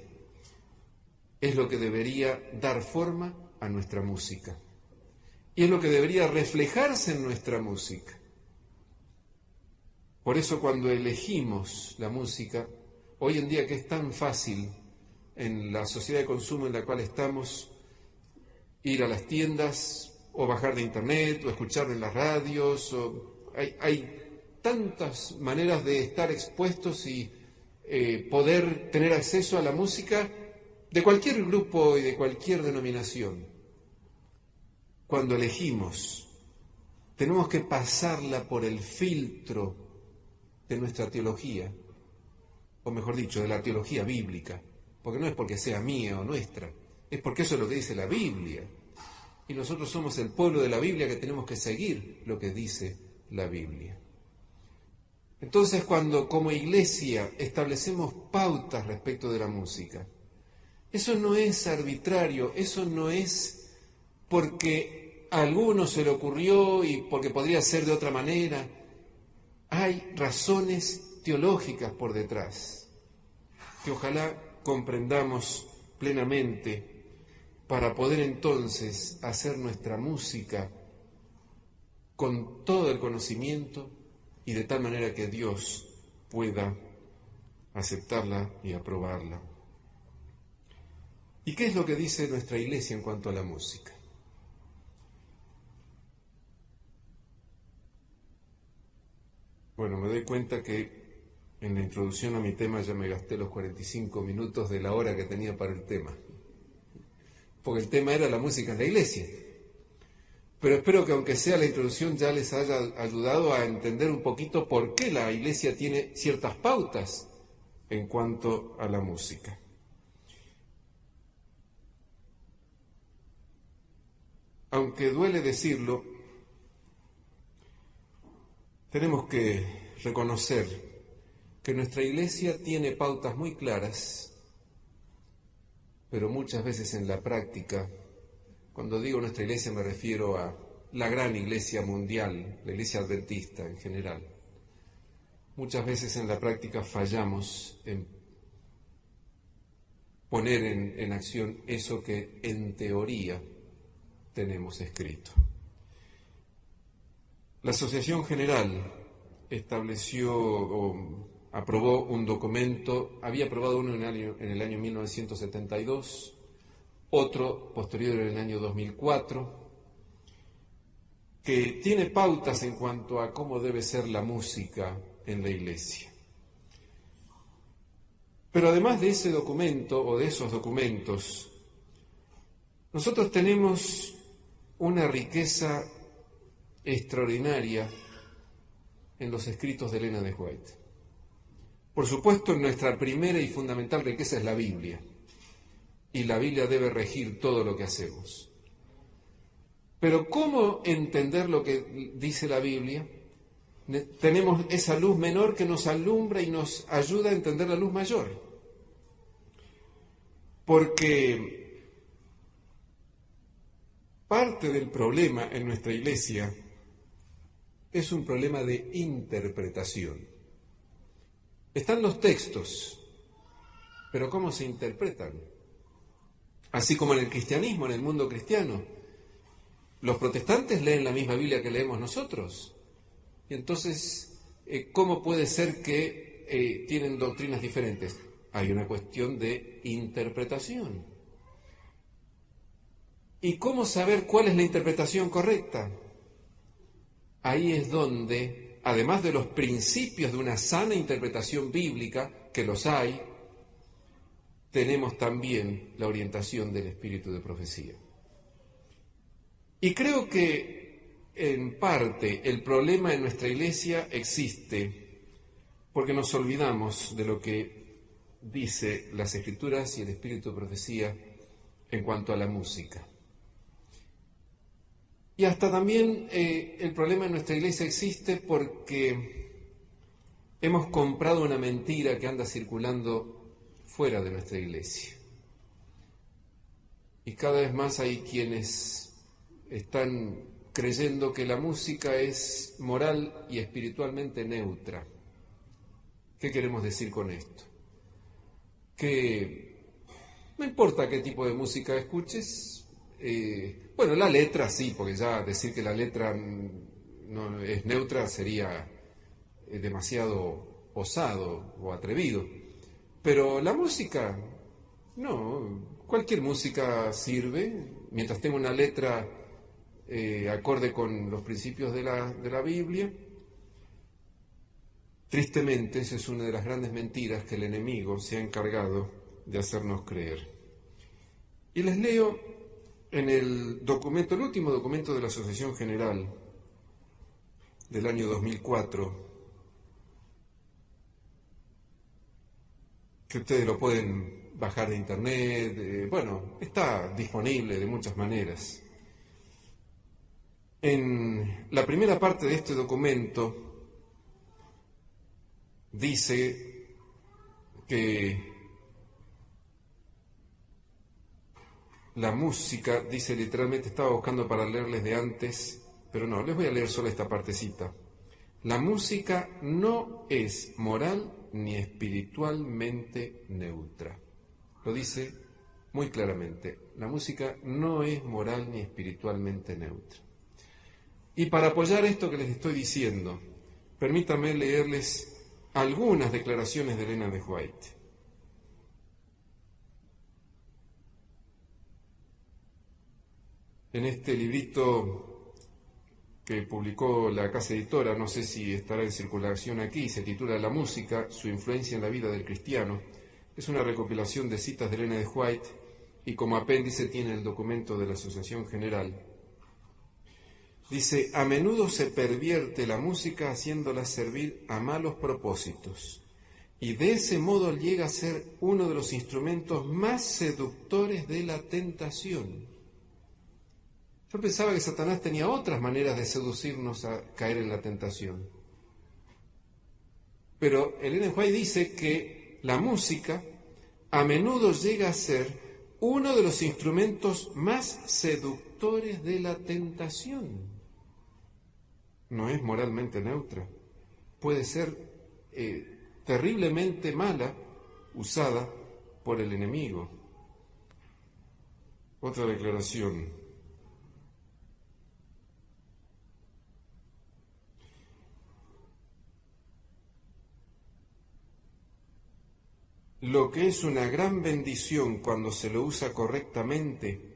es lo que debería dar forma a nuestra música. Y es lo que debería reflejarse en nuestra música. Por eso cuando elegimos la música, hoy en día que es tan fácil en la sociedad de consumo en la cual estamos, ir a las tiendas o bajar de internet o escuchar en las radios, hay tantas maneras de estar expuestos y poder tener acceso a la música de cualquier grupo y de cualquier denominación. Cuando elegimos, tenemos que pasarla por el filtro de nuestra teología, o mejor dicho, de la teología bíblica, porque no es porque sea mía o nuestra, es porque eso es lo que dice la Biblia. Y nosotros somos el pueblo de la Biblia que tenemos que seguir lo que dice la Biblia. Entonces, cuando como iglesia establecemos pautas respecto de la música, eso no es arbitrario, eso no es porque a alguno se le ocurrió y porque podría ser de otra manera. Hay razones teológicas por detrás, que ojalá comprendamos plenamente para poder entonces hacer nuestra música con todo el conocimiento y de tal manera que Dios pueda aceptarla y aprobarla. ¿Y qué es lo que dice nuestra iglesia en cuanto a la música? Bueno, me doy cuenta que en la introducción a mi tema ya me gasté los 45 minutos de la hora que tenía para el tema, porque el tema era la música en la iglesia. Pero espero que aunque sea la introducción ya les haya ayudado a entender un poquito por qué la iglesia tiene ciertas pautas en cuanto a la música. Aunque duele decirlo, tenemos que reconocer que nuestra iglesia tiene pautas muy claras, pero muchas veces en la práctica, cuando digo nuestra iglesia me refiero a la gran iglesia mundial, la iglesia adventista en general. Muchas veces en la práctica fallamos en poner en acción eso que en teoría tenemos escrito. La Asociación General estableció o aprobó un documento, había aprobado uno en el año 1972, otro posterior en el año 2004, que tiene pautas en cuanto a cómo debe ser la música en la iglesia. Pero además de ese documento o de esos documentos, nosotros tenemos una riqueza extraordinaria en los escritos de Elena de White. Por supuesto, nuestra primera y fundamental riqueza es la Biblia, y la Biblia debe regir todo lo que hacemos. Pero ¿cómo entender lo que dice la Biblia? Tenemos esa luz menor que nos alumbra y nos ayuda a entender la luz mayor. Porque parte del problema en nuestra iglesia es un problema de interpretación. Están los textos, pero ¿cómo se interpretan? Así como en el cristianismo, en el mundo cristiano. Los protestantes leen la misma Biblia que leemos nosotros. Y entonces, ¿cómo puede ser que tienen doctrinas diferentes? Hay una cuestión de interpretación. ¿Y cómo saber cuál es la interpretación correcta? Ahí es donde, además de los principios de una sana interpretación bíblica, que los hay, tenemos también la orientación del espíritu de profecía. Y creo que en parte, el problema en nuestra iglesia existe porque nos olvidamos de lo que dice las Escrituras y el Espíritu de Profecía en cuanto a la música. Y hasta también el problema en nuestra iglesia existe porque hemos comprado una mentira que anda circulando fuera de nuestra iglesia. Y cada vez más hay quienes están creyendo que la música es moral y espiritualmente neutra. ¿Qué queremos decir con esto? Que no importa qué tipo de música escuches, bueno, la letra sí, porque ya decir que la letra no es neutra sería demasiado osado o atrevido. Pero la música, no, cualquier música sirve, mientras tenga una letra acorde con los principios de la Biblia. Tristemente, esa es una de las grandes mentiras que el enemigo se ha encargado de hacernos creer. Y les leo en el último documento de la Asociación General del año 2004, que ustedes lo pueden bajar de internet, bueno, está disponible de muchas maneras. En la primera parte de este documento dice que la música, dice literalmente, estaba buscando para leerles de antes, pero no, les voy a leer solo esta partecita. La música no es moral ni espiritualmente neutra. Lo dice muy claramente. La música no es moral ni espiritualmente neutra. Y para apoyar esto que les estoy diciendo, permítanme leerles algunas declaraciones de Elena de White. En este librito que publicó la casa editora, no sé si estará en circulación aquí, se titula La música, su influencia en la vida del cristiano. Es una recopilación de citas de Elena de White y como apéndice tiene el documento de la Asociación General. Dice, a menudo se pervierte la música haciéndola servir a malos propósitos y de ese modo llega a ser uno de los instrumentos más seductores de la tentación. Yo pensaba que Satanás tenía otras maneras de seducirnos a caer en la tentación. Pero Elena White dice que la música a menudo llega a ser uno de los instrumentos más seductores de la tentación. No es moralmente neutra. Puede ser terriblemente mala usada por el enemigo. Otra declaración. Lo que es una gran bendición cuando se lo usa correctamente,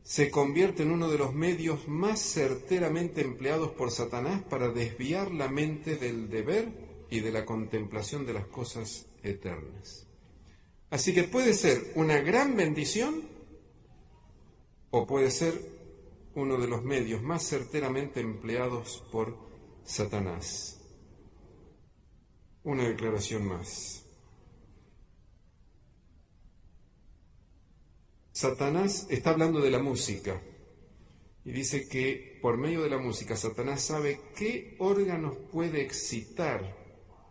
se convierte en uno de los medios más certeramente empleados por Satanás para desviar la mente del deber y de la contemplación de las cosas eternas. Así que puede ser una gran bendición o puede ser uno de los medios más certeramente empleados por Satanás. Una declaración más. Satanás está hablando de la música y dice que por medio de la música Satanás sabe qué órganos puede excitar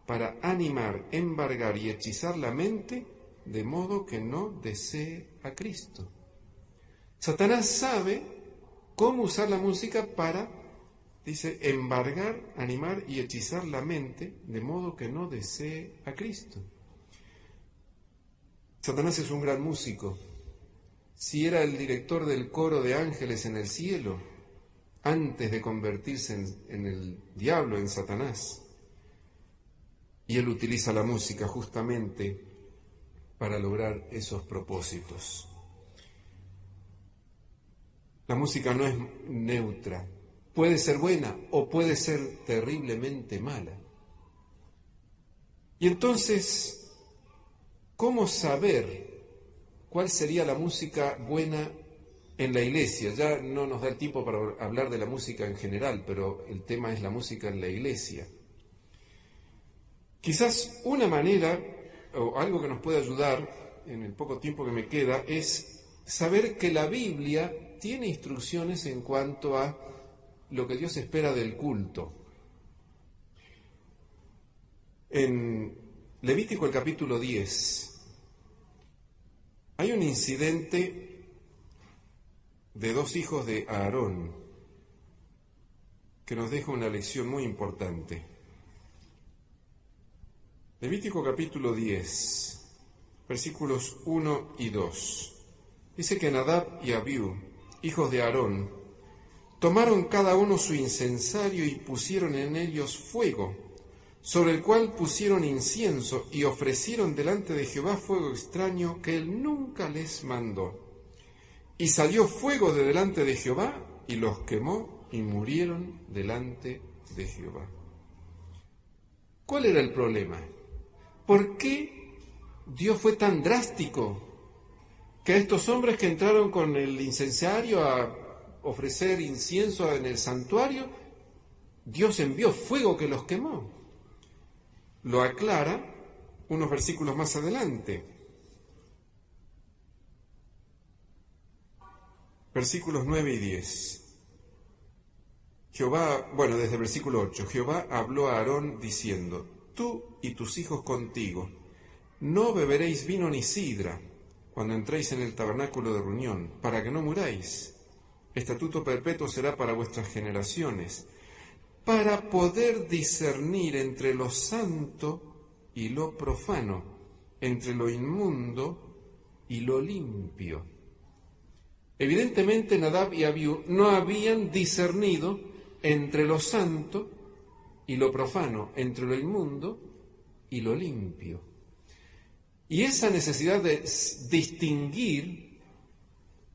para animar, embargar y hechizar la mente de modo que no desee a Cristo. Satanás sabe cómo usar la música para, dice, embargar, animar y hechizar la mente de modo que no desee a Cristo. Satanás es un gran músico. Si era el director del coro de ángeles en el cielo, antes de convertirse en el diablo, en Satanás. Y él utiliza la música justamente para lograr esos propósitos. La música no es neutra. Puede ser buena o puede ser terriblemente mala. Y entonces, ¿cómo saber cuál sería la música buena en la iglesia. Ya no nos da el tiempo para hablar de la música en general, pero el tema es la música en la iglesia. Quizás una manera, o algo que nos puede ayudar en el poco tiempo que me queda, es saber que la Biblia tiene instrucciones en cuanto a lo que Dios espera del culto. En Levítico el capítulo 10 hay un incidente de dos hijos de Aarón que nos deja una lección muy importante. Levítico capítulo 10, versículos 1 y 2. Dice que Nadab y Abiú, hijos de Aarón, tomaron cada uno su incensario y pusieron en ellos fuego, sobre el cual pusieron incienso y ofrecieron delante de Jehová fuego extraño que él nunca les mandó. Y salió fuego de delante de Jehová y los quemó y murieron delante de Jehová. ¿Cuál era el problema? ¿Por qué Dios fue tan drástico que a estos hombres que entraron con el incensario a ofrecer incienso en el santuario, Dios envió fuego que los quemó? Lo aclara unos versículos más adelante. Versículos 9 y 10. Desde el versículo 8, Jehová habló a Aarón diciendo: tú y tus hijos contigo, no beberéis vino ni sidra cuando entréis en el tabernáculo de reunión, para que no muráis. Estatuto perpetuo será para vuestras generaciones, para poder discernir entre lo santo y lo profano, entre lo inmundo y lo limpio. Evidentemente Nadab y Abiú no habían discernido entre lo santo y lo profano, entre lo inmundo y lo limpio. Y esa necesidad de distinguir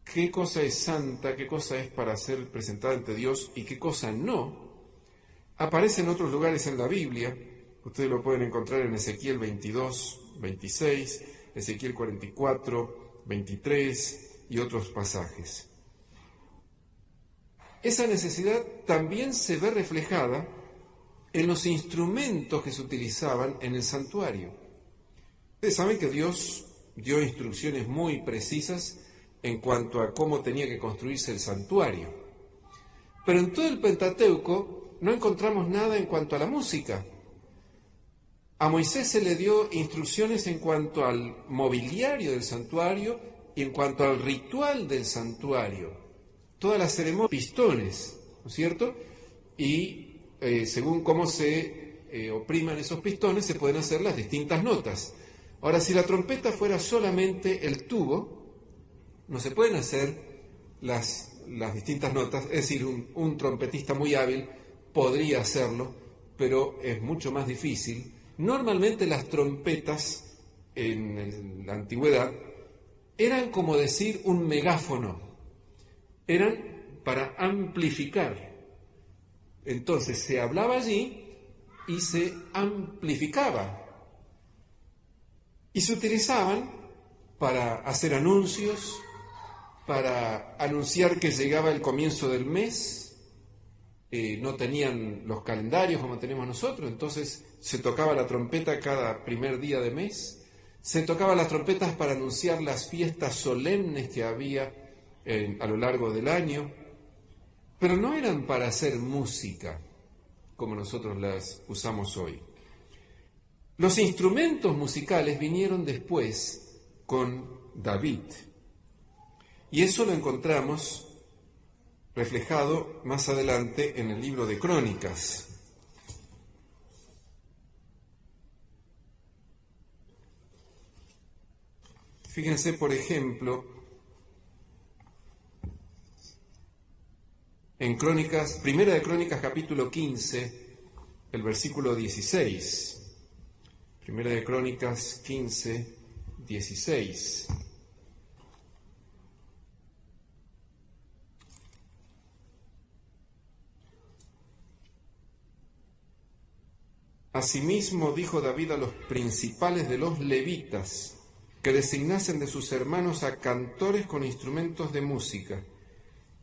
qué cosa es santa, qué cosa es para ser presentada ante Dios y qué cosa no, aparece en otros lugares en la Biblia. Ustedes lo pueden encontrar en Ezequiel 22, 26, Ezequiel 44, 23 y otros pasajes. Esa necesidad también se ve reflejada en los instrumentos que se utilizaban en el santuario. Ustedes saben que Dios dio instrucciones muy precisas en cuanto a cómo tenía que construirse el santuario. Pero en todo el Pentateuco no encontramos nada en cuanto a la música. A Moisés se le dio instrucciones en cuanto al mobiliario del santuario y en cuanto al ritual del santuario. Toda la ceremonia, pistones, ¿no es cierto? Y según cómo se opriman esos pistones, se pueden hacer las distintas notas. Ahora, si la trompeta fuera solamente el tubo, no se pueden hacer las distintas notas. Es decir, un trompetista muy hábil podría hacerlo, pero es mucho más difícil. Normalmente las trompetas en la antigüedad eran como decir un megáfono, eran para amplificar. Entonces se hablaba allí y se amplificaba. Y se utilizaban para hacer anuncios, para anunciar que llegaba el comienzo del mes. No tenían los calendarios como tenemos nosotros, entonces se tocaba la trompeta cada primer día de mes. Se tocaban las trompetas para anunciar las fiestas solemnes que había a lo largo del año, pero no eran para hacer música como nosotros las usamos hoy. Los instrumentos musicales vinieron después con David, y eso lo encontramos reflejado más adelante en el libro de Crónicas. Fíjense, por ejemplo, en Crónicas, Primera de Crónicas, capítulo 15, el versículo 16. Primera de Crónicas 15, 16. Asimismo dijo David a los principales de los levitas que designasen de sus hermanos a cantores con instrumentos de música,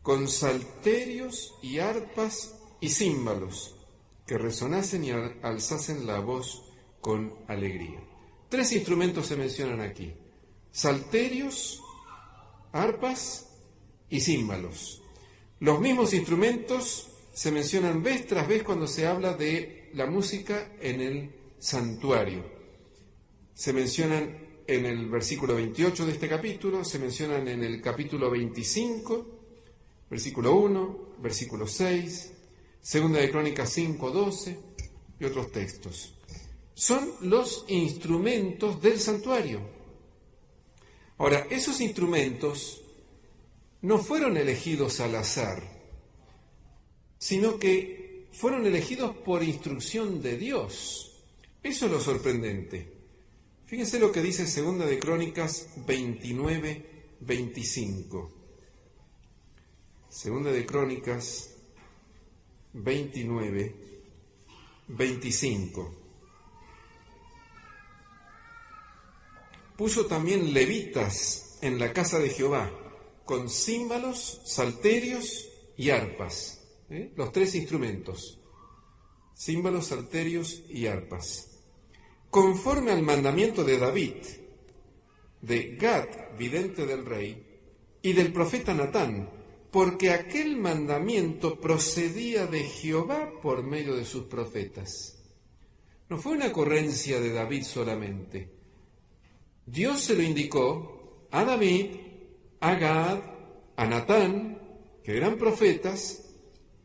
con salterios y arpas y címbalos, que resonasen y alzasen la voz con alegría. 3 instrumentos se mencionan aquí: salterios, arpas y címbalos. Los mismos instrumentos se mencionan vez tras vez cuando se habla de la música en el santuario. Se mencionan en el versículo 28 de este capítulo, se mencionan en el capítulo 25, versículo 1, versículo 6, Segunda de Crónicas 5, 12 y otros textos. Son los instrumentos del santuario. Ahora, esos instrumentos no fueron elegidos al azar, sino que fueron elegidos por instrucción de Dios. Eso es lo sorprendente. Fíjense lo que dice Segunda de Crónicas 29, 25. Segunda de Crónicas 29, 25. Puso también levitas en la casa de Jehová, con címbalos, salterios y arpas. Los 3 instrumentos: címbalos, salterios y arpas. Conforme al mandamiento de David, de Gad, vidente del rey, y del profeta Natán, porque aquel mandamiento procedía de Jehová por medio de sus profetas. No fue una ocurrencia de David solamente. Dios se lo indicó a David, a Gad, a Natán, que eran profetas,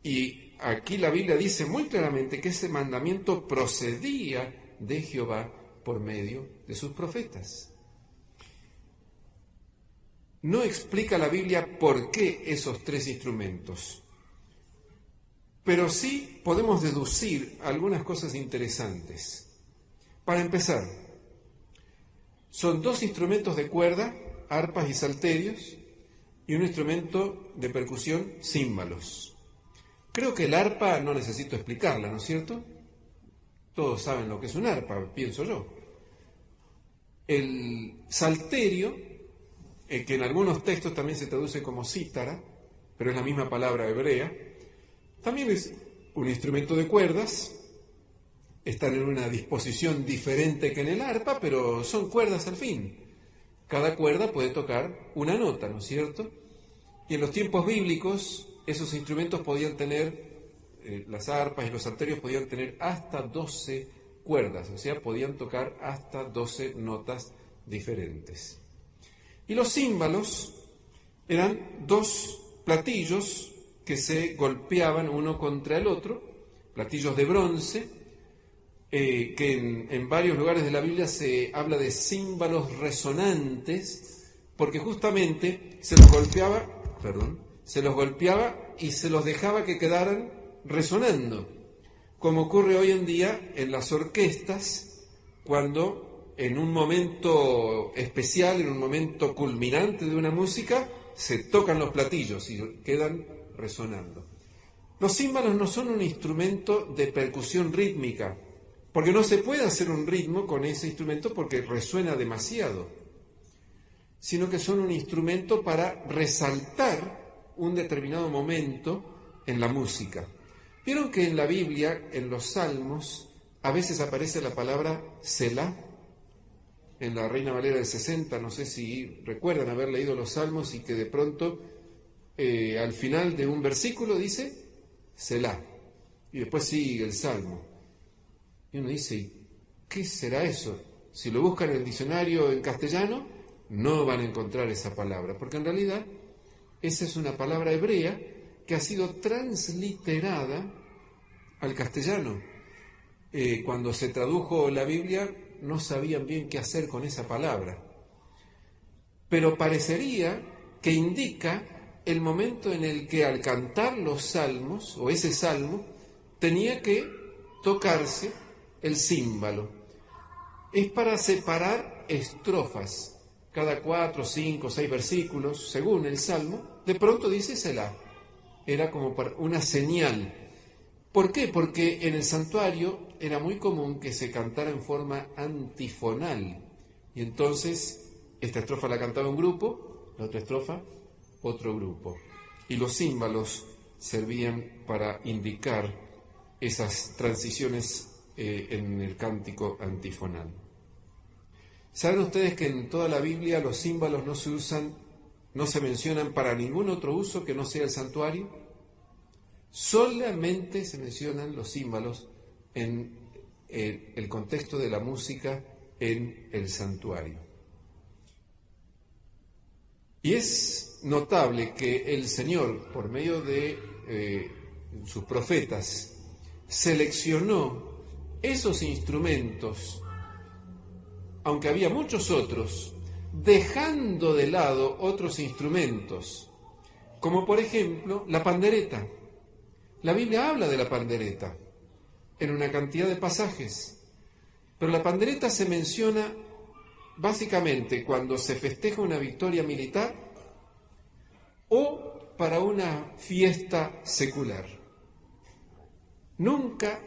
y aquí la Biblia dice muy claramente que ese mandamiento procedía de Jehová por medio de sus profetas. No explica la Biblia por qué esos 3 instrumentos, pero sí podemos deducir algunas cosas interesantes. Para empezar, son 2 instrumentos de cuerda, arpas y salterios, y un instrumento de percusión, címbalos. Creo que el arpa no necesito explicarla, ¿no es cierto? Todos saben lo que es un arpa, pienso yo. El salterio, que en algunos textos también se traduce como cítara, pero es la misma palabra hebrea, también es un instrumento de cuerdas. Están en una disposición diferente que en el arpa, pero son cuerdas al fin. Cada cuerda puede tocar una nota, ¿no es cierto? Y en los tiempos bíblicos, esos instrumentos podían tener, las arpas y los salterios podían tener hasta 12 cuerdas, o sea, podían tocar hasta 12 notas diferentes. Y los címbalos eran 2 platillos que se golpeaban uno contra el otro, platillos de bronce, que en varios lugares de la Biblia se habla de címbalos resonantes, porque justamente se los golpeaba y se los dejaba que quedaran resonando, como ocurre hoy en día en las orquestas, cuando en un momento especial, en un momento culminante de una música, se tocan los platillos y quedan resonando. Los címbalos no son un instrumento de percusión rítmica, porque no se puede hacer un ritmo con ese instrumento porque resuena demasiado, sino que son un instrumento para resaltar un determinado momento en la música. ¿Vieron que en la Biblia, en los Salmos, a veces aparece la palabra Selah? En la Reina Valera del 60, no sé si recuerdan haber leído los Salmos y que de pronto al final de un versículo dice Selah, y después sigue el Salmo. Y uno dice, ¿qué será eso? Si lo buscan en el diccionario en castellano, no van a encontrar esa palabra, porque en realidad esa es una palabra hebrea que ha sido transliterada al castellano. Cuando se tradujo la Biblia, no sabían bien qué hacer con esa palabra. Pero parecería que indica el momento en el que al cantar los salmos, o ese salmo, tenía que tocarse el címbalo. Es para separar estrofas. Cada 4, 5, 6 versículos, según el salmo, de pronto dice Selah. Era como para una señal. ¿Por qué? Porque en el santuario era muy común que se cantara en forma antifonal. Y entonces, esta estrofa la cantaba un grupo, la otra estrofa, otro grupo. y los címbalos servían para indicar esas transiciones en el cántico antifonal. ¿Saben ustedes que en toda la Biblia los címbalos no se mencionan para ningún otro uso que no sea el santuario? Solamente se mencionan los címbalos en el contexto de la música en el santuario. Y es notable que el Señor, por medio de sus profetas, seleccionó esos instrumentos, aunque había muchos otros, dejando de lado otros instrumentos, como por ejemplo la pandereta. La Biblia habla de la pandereta en una cantidad de pasajes, pero la pandereta se menciona básicamente cuando se festeja una victoria militar o para una fiesta secular. Nunca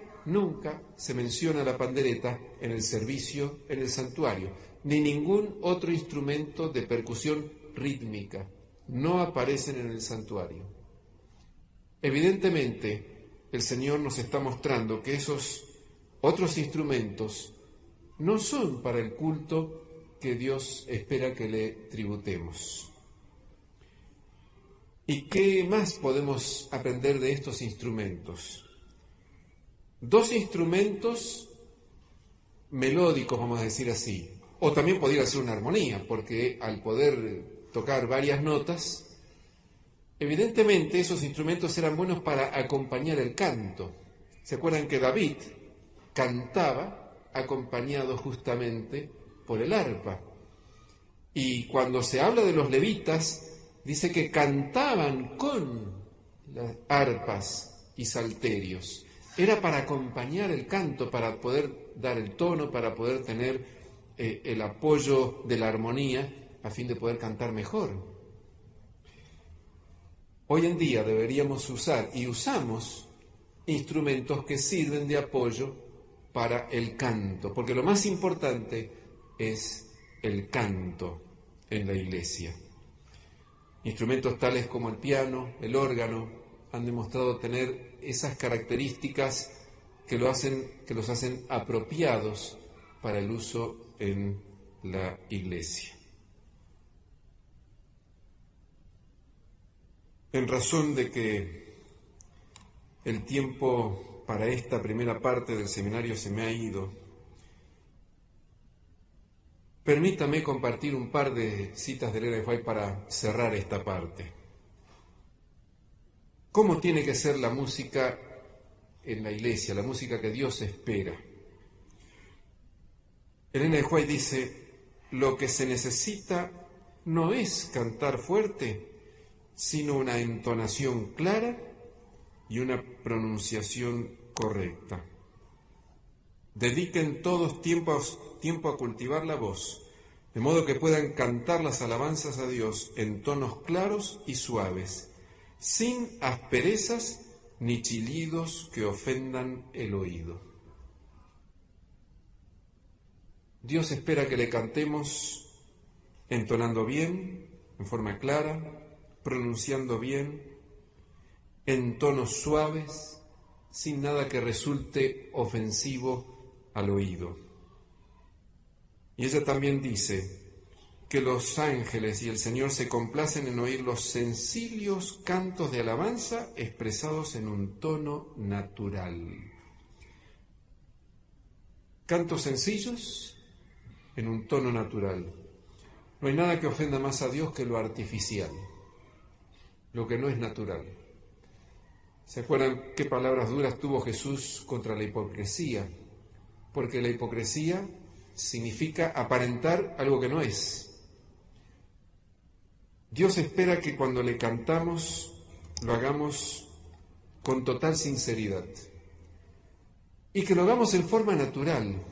se menciona la pandereta en el servicio, en el santuario, ni ningún otro instrumento de percusión rítmica. No aparecen en el santuario. Evidentemente, el Señor nos está mostrando que esos otros instrumentos no son para el culto que Dios espera que le tributemos. ¿Y qué más podemos aprender de estos instrumentos? Dos instrumentos melódicos, vamos a decir así, o también podría ser una armonía, porque al poder tocar varias notas, evidentemente esos instrumentos eran buenos para acompañar el canto. ¿Se acuerdan que David cantaba acompañado justamente por el arpa? Y cuando se habla de los levitas, dice que cantaban con las arpas y salterios. Era para acompañar el canto, para poder dar el tono, para poder tener el apoyo de la armonía, a fin de poder cantar mejor. Hoy en día deberíamos usar, y usamos, instrumentos que sirven de apoyo para el canto, porque lo más importante es el canto en la iglesia. Instrumentos tales como el piano, el órgano, han demostrado tener esas características que los hacen apropiados para el uso en la iglesia. En razón de que el tiempo para esta primera parte del seminario se me ha ido, permítame compartir un par de citas de Elena de White para cerrar esta parte. ¿Cómo tiene que ser la música en la iglesia, la música que Dios espera? Elena de White dice, lo que se necesita no es cantar fuerte, sino una entonación clara y una pronunciación correcta. Dediquen todos tiempo a cultivar la voz, de modo que puedan cantar las alabanzas a Dios en tonos claros y suaves, sin asperezas ni chillidos que ofendan el oído. Dios espera que le cantemos entonando bien, en forma clara, pronunciando bien, en tonos suaves, sin nada que resulte ofensivo al oído. Y ella también dice que los ángeles y el Señor se complacen en oír los sencillos cantos de alabanza expresados en un tono natural. Cantos sencillos en un tono natural. No hay nada que ofenda más a Dios que lo artificial, lo que no es natural. ¿Se acuerdan qué palabras duras tuvo Jesús contra la hipocresía? Porque la hipocresía significa aparentar algo que no es. Dios espera que cuando le cantamos lo hagamos con total sinceridad y que lo hagamos en forma natural.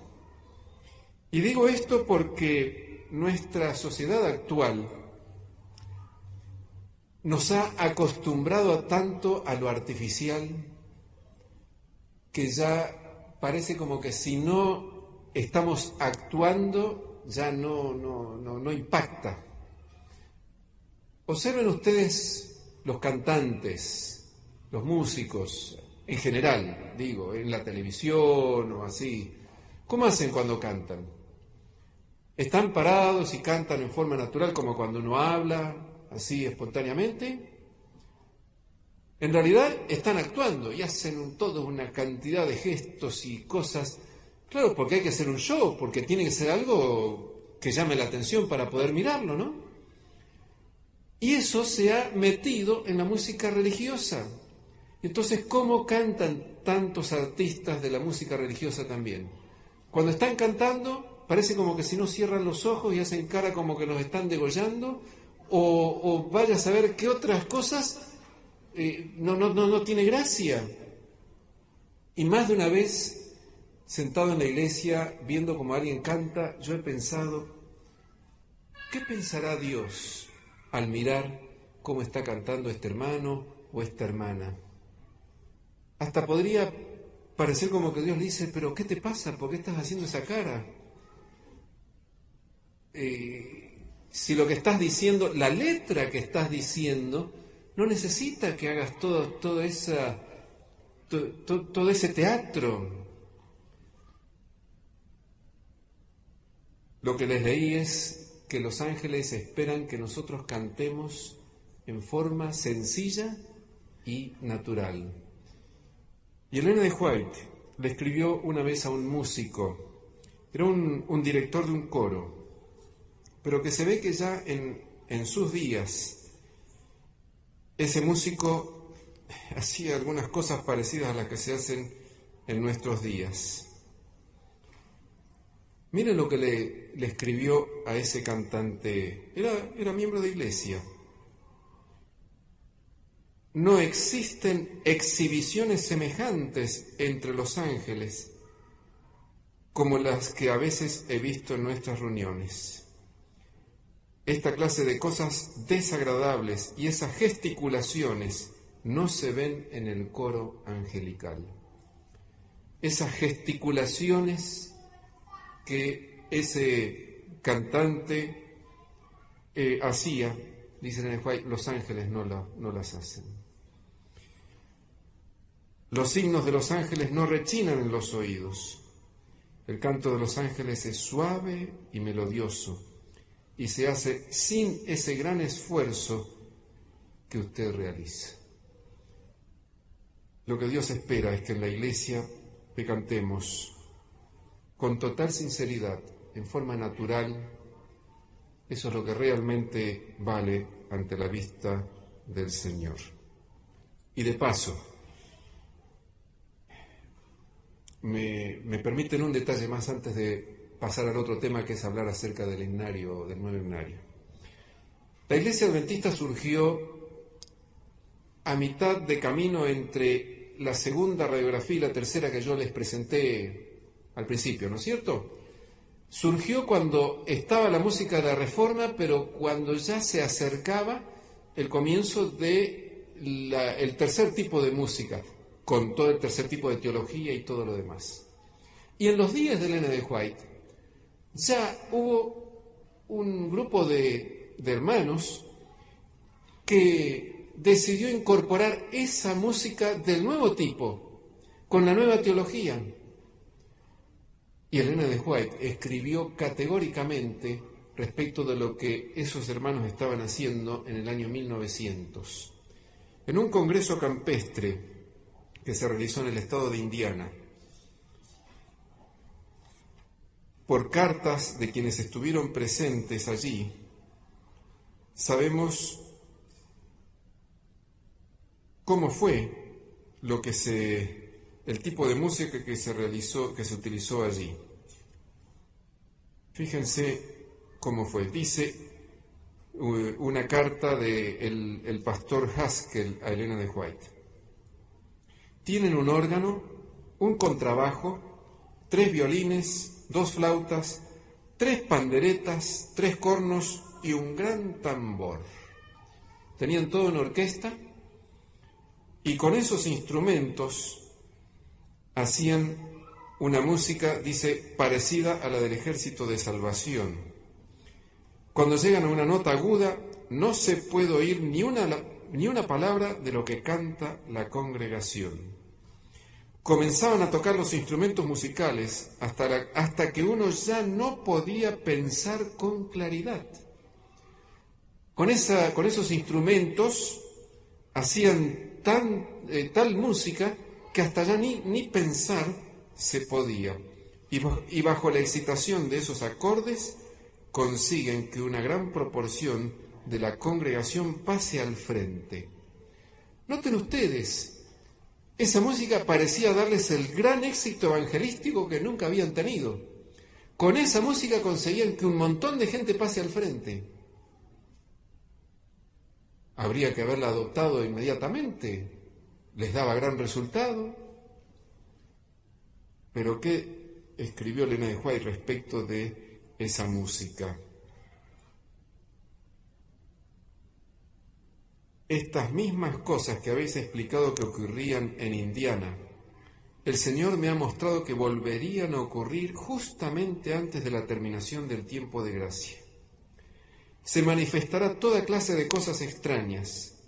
Y digo esto porque nuestra sociedad actual nos ha acostumbrado tanto a lo artificial que ya parece como que si no estamos actuando ya no impacta. Observen ustedes los cantantes, los músicos, en general, digo, en la televisión o así, ¿cómo hacen cuando cantan? ¿Están parados y cantan en forma natural como cuando uno habla, así espontáneamente? En realidad están actuando y hacen toda una cantidad de gestos y cosas. Claro, porque hay que hacer un show, porque tiene que ser algo que llame la atención para poder mirarlo, ¿no? Y eso se ha metido en la música religiosa. Entonces, ¿cómo cantan tantos artistas de la música religiosa también? Cuando están cantando, parece como que si no cierran los ojos y hacen cara como que los están degollando, o vaya a saber qué otras cosas. No tiene gracia. Y más de una vez, sentado en la iglesia, viendo como alguien canta, yo he pensado, ¿qué pensará Dios al mirar cómo está cantando este hermano o esta hermana? Hasta podría parecer como que Dios le dice, pero ¿qué te pasa? ¿Por qué estás haciendo esa cara? Si lo que estás diciendo, la letra que estás diciendo, no necesita que hagas todo ese teatro. Lo que les leí es que los ángeles esperan que nosotros cantemos en forma sencilla y natural. Y Elena de White le escribió una vez a un músico, era un director de un coro, pero que se ve que ya en sus días ese músico hacía algunas cosas parecidas a las que se hacen en nuestros días. Miren lo que le escribió a ese cantante, era miembro de iglesia. No existen exhibiciones semejantes entre los ángeles como las que a veces he visto en nuestras reuniones. Esta clase de cosas desagradables y esas gesticulaciones no se ven en el coro angelical. Esas gesticulaciones que ese cantante hacía, dicen en el White, los ángeles no las hacen. Los signos de los ángeles no rechinan en los oídos. El canto de los ángeles es suave y melodioso y se hace sin ese gran esfuerzo que usted realiza. Lo que Dios espera es que en la iglesia que cantemos con total sinceridad, en forma natural. Eso es lo que realmente vale ante la vista del Señor. Y de paso, me permiten un detalle más antes de pasar al otro tema, que es hablar acerca del himnario, del nuevo himnario. La Iglesia Adventista surgió a mitad de camino entre la segunda radiografía y la tercera que yo les presenté al principio, ¿no es cierto? Surgió cuando estaba la música de la Reforma, pero cuando ya se acercaba el comienzo del tercer tipo de música, con todo el tercer tipo de teología y todo lo demás. Y en los días de Elena de White ya hubo un grupo de hermanos que decidió incorporar esa música del nuevo tipo, con la nueva teología. Y Elena de White escribió categóricamente respecto de lo que esos hermanos estaban haciendo en el año 1900. En un congreso campestre que se realizó en el estado de Indiana, por cartas de quienes estuvieron presentes allí, sabemos cómo fue el tipo de música que se realizó, que se utilizó allí. Fíjense cómo fue. Dice una carta del pastor Haskell a Elena de White. Tienen un órgano, un contrabajo, 3 violines, 2 flautas, 3 panderetas, 3 cornos y un gran tambor. Tenían todo en orquesta y con esos instrumentos hacían una música, dice, parecida a la del Ejército de Salvación. Cuando llegan a una nota aguda, no se puede oír ni una ni una palabra de lo que canta la congregación. Comenzaban a tocar los instrumentos musicales hasta que uno ya no podía pensar con claridad. Con esos instrumentos hacían tal música que hasta ya ni pensar se podía. Y bajo la excitación de esos acordes consiguen que una gran proporción de la congregación pase al frente. Noten ustedes, esa música parecía darles el gran éxito evangelístico que nunca habían tenido. Con esa música conseguían que un montón de gente pase al frente. Habría que haberla adoptado inmediatamente. Les daba gran resultado. Pero ¿qué escribió Elena de White respecto de esa música? Estas mismas cosas que habéis explicado que ocurrían en Indiana, el Señor me ha mostrado que volverían a ocurrir justamente antes de la terminación del tiempo de gracia. Se manifestará toda clase de cosas extrañas.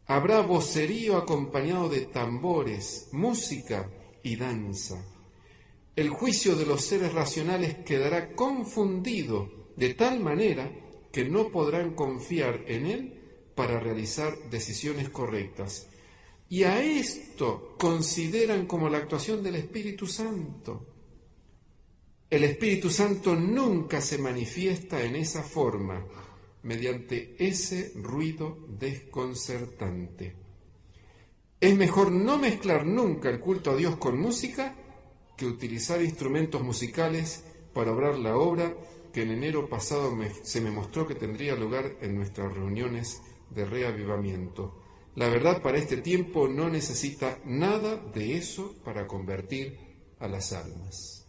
Habrá vocerío acompañado de tambores, música y danza. El juicio de los seres racionales quedará confundido de tal manera que no podrán confiar en él para realizar decisiones correctas. Y a esto consideran como la actuación del Espíritu Santo. El Espíritu Santo nunca se manifiesta en esa forma, mediante ese ruido desconcertante. Es mejor no mezclar nunca el culto a Dios con música que utilizar instrumentos musicales para obrar la obra que en enero pasado se me mostró que tendría lugar en nuestras reuniones de reavivamiento. La verdad, para este tiempo no necesita nada de eso para convertir a las almas.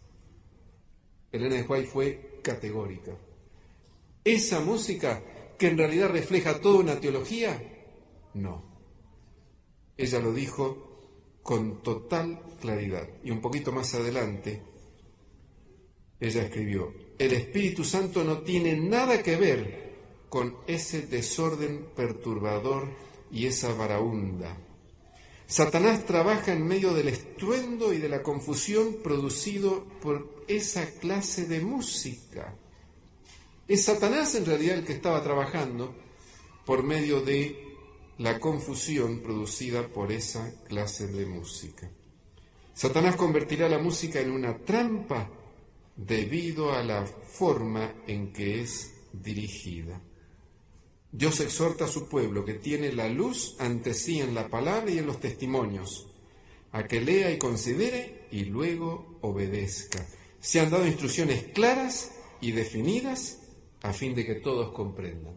Elena de White fue categórica. ¿Esa música que en realidad refleja toda una teología? No. Ella lo dijo con total claridad. Y un poquito más adelante, ella escribió: el Espíritu Santo no tiene nada que ver con ese desorden perturbador y esa varaunda. Satanás trabaja en medio del estruendo y de la confusión producido por esa clase de música. Es Satanás en realidad el que estaba trabajando por medio de la confusión producida por esa clase de música. Satanás convertirá la música en una trampa debido a la forma en que es dirigida. Dios exhorta a su pueblo, que tiene la luz ante sí en la palabra y en los testimonios, a que lea y considere y luego obedezca. Se han dado instrucciones claras y definidas a fin de que todos comprendan.